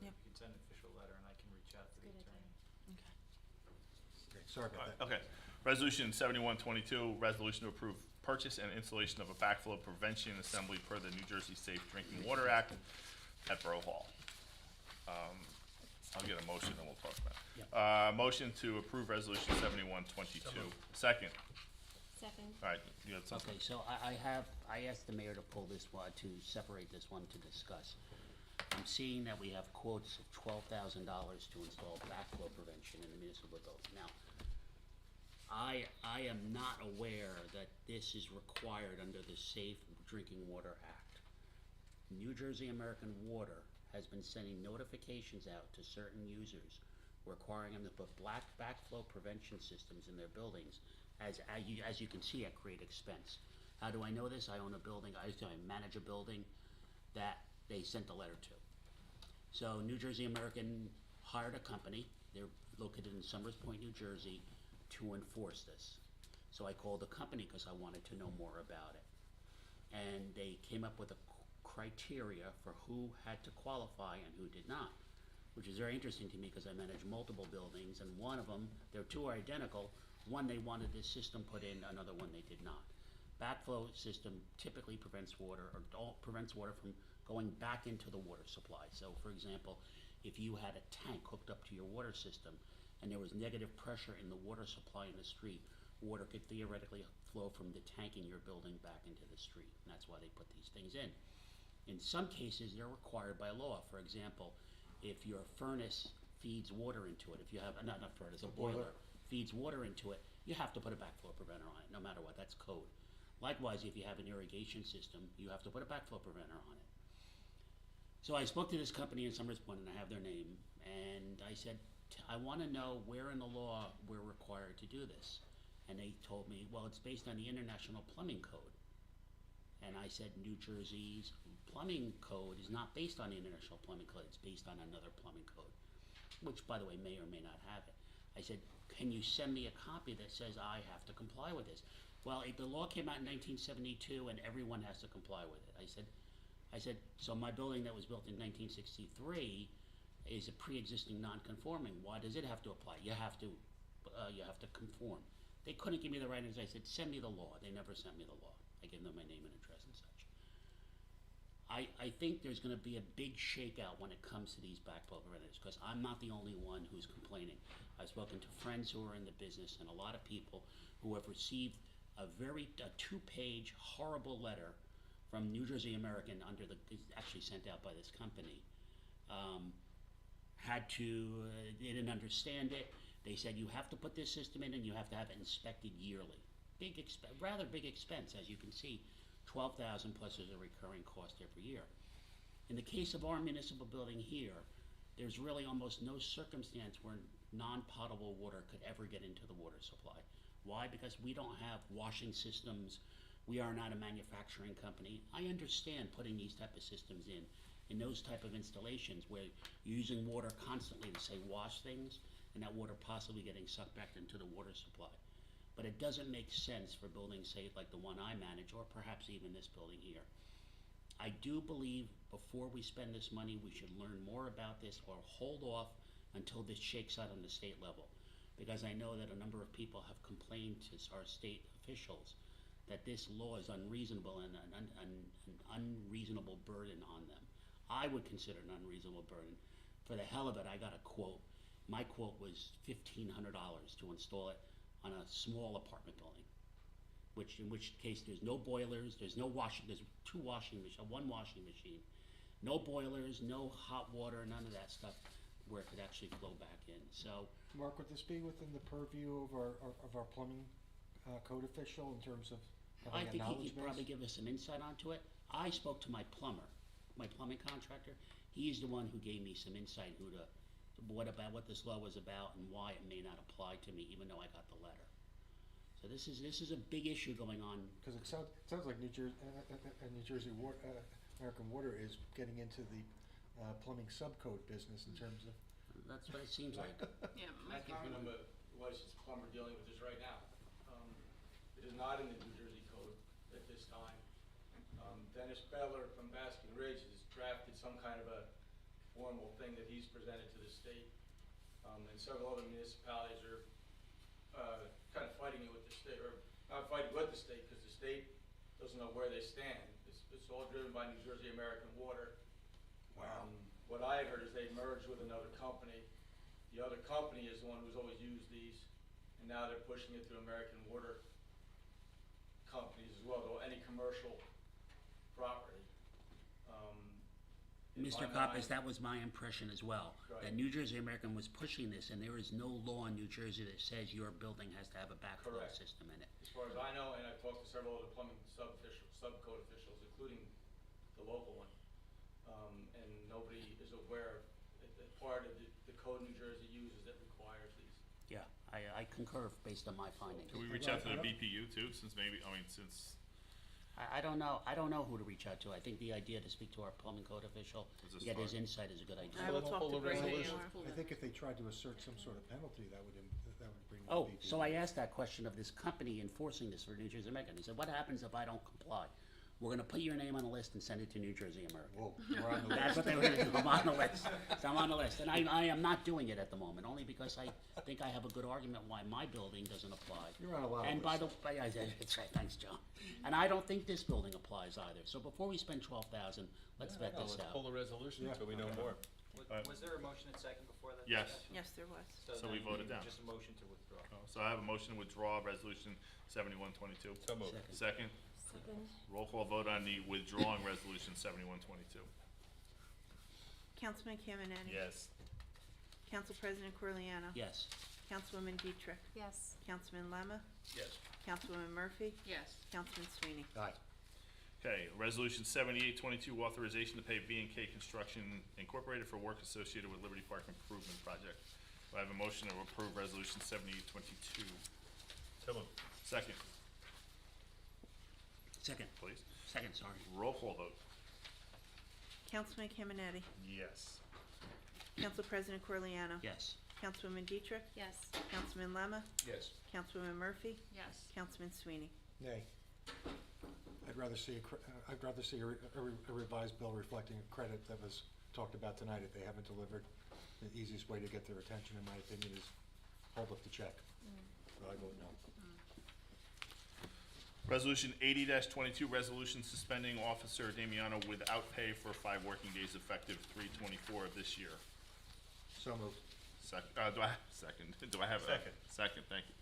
Yep. You can send an official letter, and I can reach out to the Good attorney. Okay. Okay, sorry about that. Okay. Resolution 7122, resolution to approve purchase and installation of a backflow prevention assembly per the New Jersey Safe Drinking Water Act at Borough Hall. I'll get a motion and we'll talk about it. Motion to approve resolution 7122. Second. Second. All right, you had something? Okay, so I asked the mayor to pull this one, to separate this one to discuss. I'm seeing that we have quotes of $12,000 to install backflow prevention in the municipal building. Now, I am not aware that this is required under the Safe Drinking Water Act. New Jersey American Water has been sending notifications out to certain users requiring them to put backflow prevention systems in their buildings. As you can see, at great expense. How do I know this? I own a building, I manage a building that they sent a letter to. So New Jersey American hired a company, they're located in Summers Point, New Jersey, to enforce this. So I called the company because I wanted to know more about it. And they came up with a criteria for who had to qualify and who did not, which is very interesting to me because I manage multiple buildings, and one of them, their two are identical. One, they wanted this system put in, another one they did not. Backflow system typically prevents water from going back into the water supply. So for example, if you had a tank hooked up to your water system and there was negative pressure in the water supply in the street, water could theoretically flow from the tank in your building back into the street, and that's why they put these things in. In some cases, they're required by law. For example, if your furnace feeds water into it, if you have, not furnace, a boiler feeds water into it, you have to put a backflow preventer on it, no matter what, that's code. Likewise, if you have an irrigation system, you have to put a backflow preventer on it. So I spoke to this company in Summers Point, and I have their name, and I said, I want to know where in the law we're required to do this. And they told me, well, it's based on the International Plumbing Code. And I said, New Jersey's plumbing code is not based on the International Plumbing Code, it's based on another plumbing code, which, by the way, may or may not have it. I said, can you send me a copy that says I have to comply with this? Well, the law came out in 1972 and everyone has to comply with it. I said, so my building that was built in 1963 is a pre-existing non-conforming. Why does it have to apply? You have to conform. They couldn't give me the right answer. I said, send me the law. They never sent me the law. I gave them my name and address and such. I think there's going to be a big shakeout when it comes to these backflow preventers, because I'm not the only one who's complaining. I've spoken to friends who are in the business and a lot of people who have received a two-page horrible letter from New Jersey American actually sent out by this company. They didn't understand it. They said you have to put this system in and you have to have it inspected yearly. Rather big expense, as you can see. $12,000 plus there's a recurring cost every year. In the case of our municipal building here, there's really almost no circumstance where non-potable water could ever get into the water supply. Why? Because we don't have washing systems. We are not a manufacturing company. I understand putting these type of systems in those type of installations where you're using water constantly to, say, wash things, and that water possibly getting sucked back into the water supply. But it doesn't make sense for buildings, say, like the one I manage, or perhaps even this building here. I do believe before we spend this money, we should learn more about this or hold off until this shakes out on the state level. Because I know that a number of people have complained to our state officials that this law is unreasonable and an unreasonable burden on them. I would consider it an unreasonable burden. For the hell of it, I got a quote. My quote was $1,500 to install it on a small apartment building, in which case there's no boilers, there's one washing machine, no boilers, no hot water, none of that stuff where it could actually flow back in. So, Mark, would this be within the purview of our plumbing code official in terms of I having a think knowledge he could base? probably give us some insight onto it. I spoke to my plumber, my plumbing contractor. He's the one who gave me some insight what this law was about and why it may not apply to me, even though I got the letter. So this is a big issue going on. Because it sounds like New Jersey American Water is getting into the plumbing subcode business in terms of. That's what it seems like. Yeah, My comment number was his plumber dealing with this right now. It is not in the New Jersey code at this time. Dennis Beller from Baskin Ridge has drafted some kind of a formal thing that he's presented to the state. And several other municipalities are kind of fighting it with the state, or not fighting with the state, because the state doesn't know where they stand. It's all driven by New Jersey American Water. Wow. What I had heard is they merged with another company. The other company is the one who's always used these, and now they're pushing it to American Water companies as well, though any commercial property. in Mr. my Coppice, mind- that was my impression as well. Right. That New Jersey American was pushing this, and there is no law in New Jersey that says your building has to have a backflow Correct. system in it. As far as I know, and I've talked to several other plumbing subcode officials, including the local one, and nobody is aware of that part of the code New Jersey uses that requires these. Yeah, I concur based on my findings. Can we reach out to the BPU too, since I don't know who to reach out to. I think the idea to speak to our plumbing code official, Is this get his fine? insight is a good idea. I will talk to Greg Resolution. tomorrow. I think if they tried to assert some sort of penalty, that would bring the Oh, BPU. so I asked that question of this company enforcing this for New Jersey American. He said, what happens if I don't comply? We're gonna put your name on the list and send it to New Jersey American. Whoa, we're on the That's list. what they were gonna do. I'm on the list. So I'm on the list. And I am not doing it at the moment, only because I think I have a good argument why my building doesn't apply. You're on a lot of And by the lists. way, that's right, thanks, John. And I don't think this building applies either. So before we spend $12,000, let's vet this Let's out. pull the resolution Yeah. until we know more. Was there a motion and second before that Yes. discussion? Yes, there was. So we then voted down. Just a motion to withdraw. So I have a motion to withdraw resolution 7122. So moved. Second. Second. Roll call vote on the withdrawing resolution 7122. Councilman Caminiti? Yes. Council President Corliano? Yes. Councilwoman Dietrich? Yes. Councilman Lemma? Yes. Councilwoman Murphy? Yes. Councilman Sweeney? Aye. Okay, resolution 7822, authorization to pay B&K Construction Incorporated for work associated with Liberty Park Improvement Project. Do I have a motion to approve resolution 7822? So moved. Second, Second. please. Second, sorry. Roll call vote. Councilman Caminiti? Yes. Council President Corliano? Yes. Councilwoman Dietrich? Yes. Councilman Lemma? Yes. Councilwoman Murphy? Yes. Councilman Sweeney? Nay. I'd rather see a revised bill reflecting a credit that was talked about tonight if they haven't delivered. The easiest way to get their attention, in my opinion, is hold up the check. So I vote no. Resolution 80-22, resolution suspending Officer Damiano without pay for 5 working days effective 3/24 of this year. So moved. Do I, second, do I have a? Second. Second, thank you.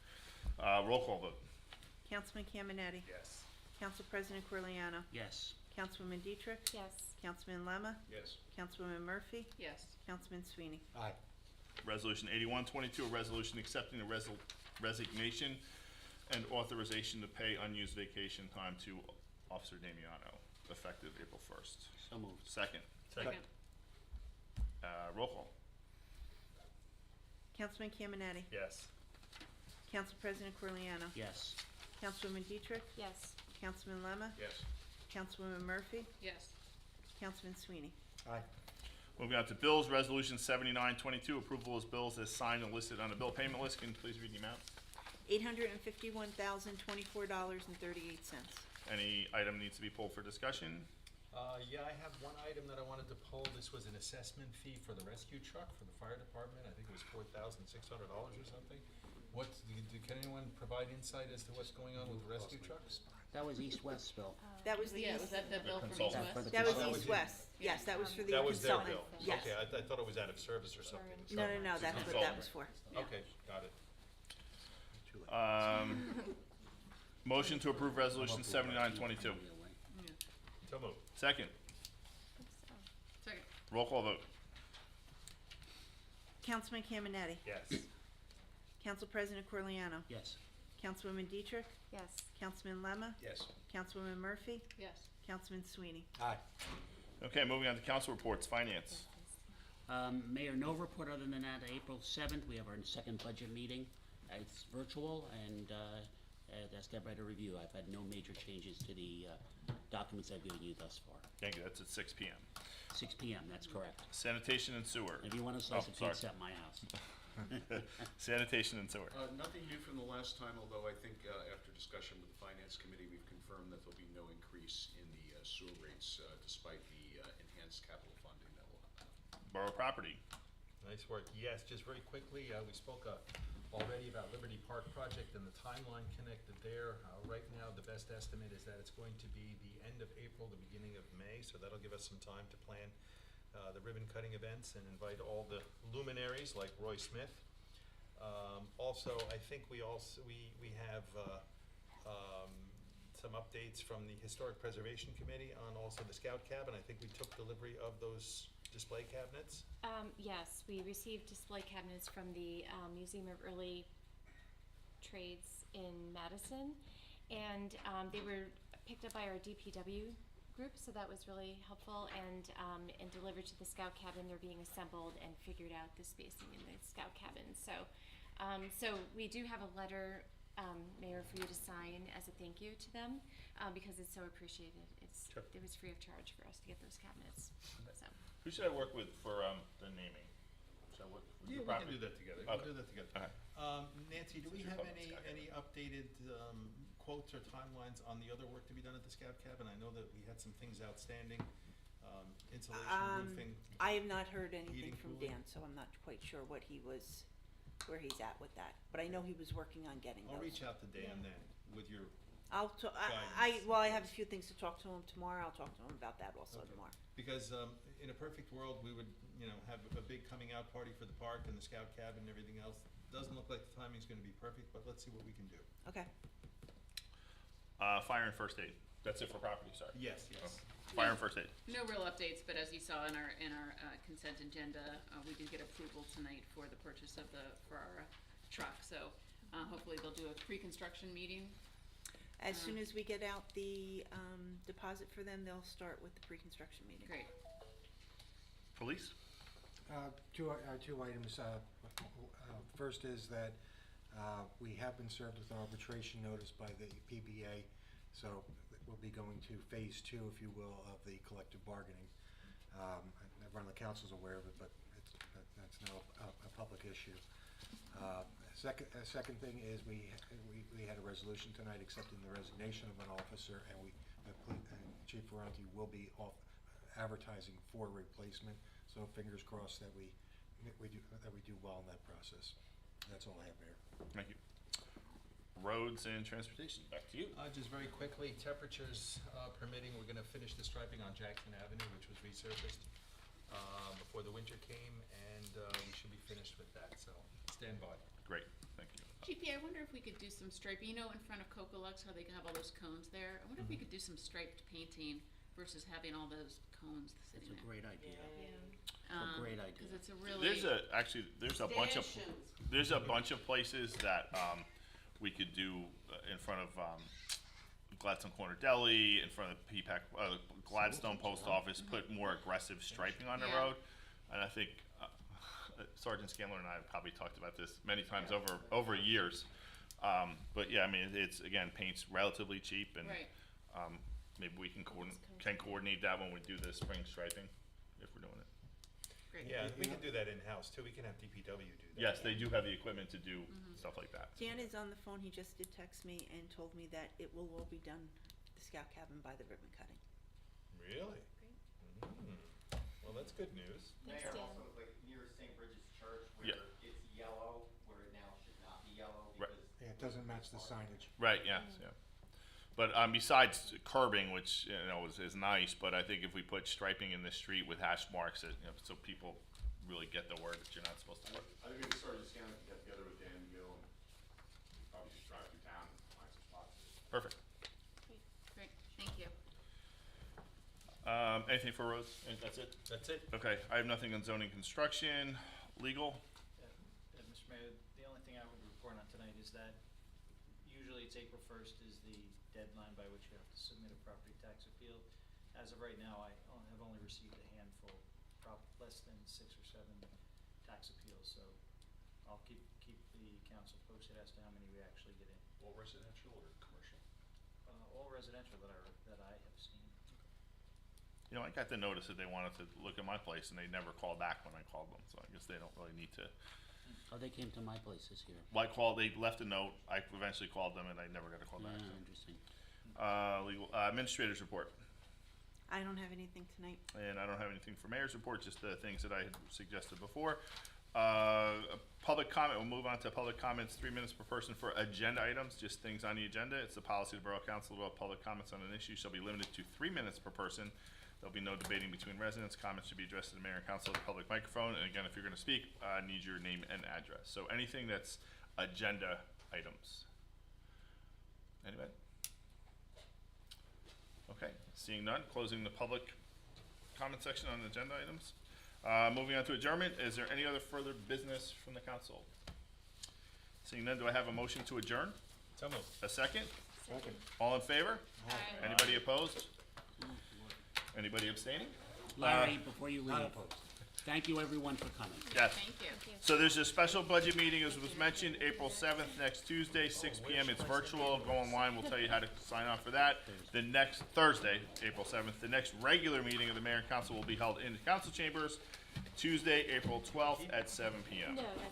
Roll call vote. Councilman Caminiti? Yes. Council President Corliano? Yes. Councilwoman Dietrich? Yes. Councilman Lemma? Yes. Councilwoman Murphy? Yes. Councilman Sweeney? Aye. Resolution 8122, a resolution accepting the resignation and authorization to pay unused vacation time to Officer Damiano, effective April 1st. So moved. Second. Second. Roll call. Councilman Caminiti? Yes. Council President Corliano? Yes. Councilwoman Dietrich? Yes. Councilman Lemma? Yes. Councilwoman Murphy? Yes. Councilman Sweeney? Aye. Moving on to bills, resolution 7922, approval of bills as signed and listed on the bill payment list. Can you please read the amount? $851,024.38. Any item needs to be pulled for discussion? Yeah, I have one item that I wanted to pull. This was an assessment fee for the rescue truck for the fire department. I think it was $4,600 or something. Can anyone provide insight as to what's going on with the rescue trucks? That was east-west bill. That was the Yeah, east, was that the bill from East consultant. West? that was That was east-west. Yes, that was for the That was their consultant. bill? Yes. Okay, I thought it was out of service or something. No, no, no, that's what that was for. Okay, got it. Motion to approve resolution 7922. So moved. Second. Second. Roll call vote. Councilman Caminiti? Yes. Council President Corliano? Yes. Councilwoman Dietrich? Yes. Councilman Lemma? Yes. Councilwoman Murphy? Yes. Councilman Sweeney? Aye. Okay, moving on to council reports, finance. Mayor, no report other than that. April 7th, we have our second budget meeting. It's virtual, and that's everybody to review. I've had no major changes to the documents I've given you thus far. Thank you, that's at 6 p.m. 6 p.m., that's correct. Sanitation and sewer. If you want a slice of sorry. pizza at my house. Sanitation and sewer. Nothing new from the last time, although I think after discussion with the Finance Committee, we've confirmed that there'll be no increase in the sewer rates despite the enhanced capital funding that will happen. Borough property. Nice work. Yes, just very quickly, we spoke already about Liberty Park project and the timeline connected there. Right now, the best estimate is that it's going to be the end of April, the beginning of May, so that'll give us some time to plan the ribbon cutting events and invite all the luminaries like Roy Smith. Also, I think we have some updates from the Historic Preservation Committee on also the Scout Cabin. I think we took delivery of those display cabinets. Yes, we received display cabinets from the Museum of Early Trades in Madison, and they were picked up by our DPW group, so that was really helpful, and delivered to the Scout Cabin. They're being assembled and figured out the spacing in the Scout Cabin. So, so we do have a letter, Mayor, for you to sign as a thank you to them, because it's so appreciated. It was free of charge for us to get those cabinets. So. Who should I work with for the naming? Should I work with Yeah, the we property? can do that together. Okay. We'll do that together. Okay. Nancy, do we Since you're have public Scout any updated quotes or timelines on the other work to be done at the Scout Cabin? I know that we had some things outstanding, insulation, roofing. I have not heard anything heating, from cooling. Dan, so I'm not quite sure where he's at with that. But I know he was working on getting those. I'll reach out to Dan then with your Well, I have a few things to talk to him tomorrow. I'll talk to him about that also Okay. tomorrow. Because in a perfect world, we would, have a big coming out party for the park and the scout cabin and everything else. Doesn't look like the timing's gonna be perfect, but let's see what we can do. Okay. Fire and first aid. That's it for property, sorry. Yes, yes. Fire and first aid. No real updates, but as you saw in our consent agenda, we did get approval tonight for the purchase of for our truck. So hopefully they'll do a pre-construction meeting. As soon as we get out the deposit for them, they'll start with the pre-construction meeting. Great. Police? Two items. First is that we have been served with an arbitration notice by the PBA, so we'll be going to phase 2, if you will, of the collective bargaining. Everyone on the council's aware of it, but that's now a public issue. Second thing is we had a resolution tonight accepting the resignation of an officer, and Chief Ferranti will be advertising for replacement. So fingers crossed that we do well in that process. That's all I have, Mayor. Thank you. Roads and transportation, back to you. Just very quickly, temperatures permitting, we're gonna finish the striping on Jackson Avenue, which was resurfaced before the winter came, and we should be finished with that, so stand by. Great, thank you. GP, I wonder if we could do some striping. You know, in front of Coca-Lux, how they have all those cones there. I wonder if we could do some striped painting versus having all those cones sitting It's a there. great idea. Yeah. a great idea. Because it's a really. There's a bunch of places that we could do in front of Gladstone Corner Deli, in front of Peapack, Gladstone Post Office, put more aggressive striping on the Yeah. road. And I think Sergeant Scanlon and I have probably talked about this many times over years. But yeah, I mean, it's, again, paint's relatively cheap, and Right. maybe we can coordinate that when we do the spring striping, if we're doing it. Great. Yeah, we can do that in-house too, we can have DPW do that. Yes, they do have the equipment to do stuff like that. Dan is on the phone. He just did text me and told me that it will all be done, the scout cabin, by the ribbon cutting. Really? Mm. Well, that's good news. Mayor, also, like, near St. Bridget's Church, where Yeah. it's yellow, where it now should not be yellow, Right. because. Yeah, it doesn't match the signage. Right, yes, yeah. But besides curbing, which, is nice, but I think if we put striping in the street with hash marks, so people really get the word that you're not supposed to work. I think maybe Sergeant Scanlon can get together with Dan Gill and probably just drive through town and find some spots. Perfect. Great, thank you. Anything for roads? That's it? That's it. Okay, I have nothing on zoning construction, legal. Mr. Mayor, the only thing I would report on tonight is that usually it's April 1st is the deadline by which you have to submit a property tax appeal. As of right now, I have only received a handful, less than 6 or 7 tax appeals, so I'll keep the council posted as to how many we actually get in. All residential or commercial? All residential that I have seen. I got the notice that they wanted to look at my place, and they never called back when I called them, so I guess they don't really need to. Oh, they came to my place this year. Well, they left a note, I eventually called them, and I never got a call back. Yeah, so. interesting. Legal, administrator's report. I don't have anything tonight. And I don't have anything for mayor's report, just the things that I had suggested before. Public comment, we'll move on to public comments, 3 minutes per person for agenda items, just things on the agenda. It's the policy of the Borough Council about public comments on an issue shall be limited to 3 minutes per person. There'll be no debating between residents. Comments should be addressed to the mayor and council at the public microphone. And again, if you're gonna speak, need your name and address. So anything that's agenda items. Anybody? Okay, seeing none, closing the public comment section on agenda items. Moving on to adjournment, is there any other further business from the council? Seeing none, do I have a motion to adjourn? So moved. A second? Second. All in favor? Aye. Anybody opposed? Anybody abstaining? Larry, before you Not leave, opposed. thank you everyone for coming. Yes. Thank you. So there's a special budget meeting, as was mentioned, April 7th, next Tuesday, 6 PM. It's virtual. Go online, we'll tell you how to sign on for that. The next Thursday, April 7th, the next regular meeting of the mayor and council will be held in the council chambers, Tuesday, April 12th at 7 PM. No, that's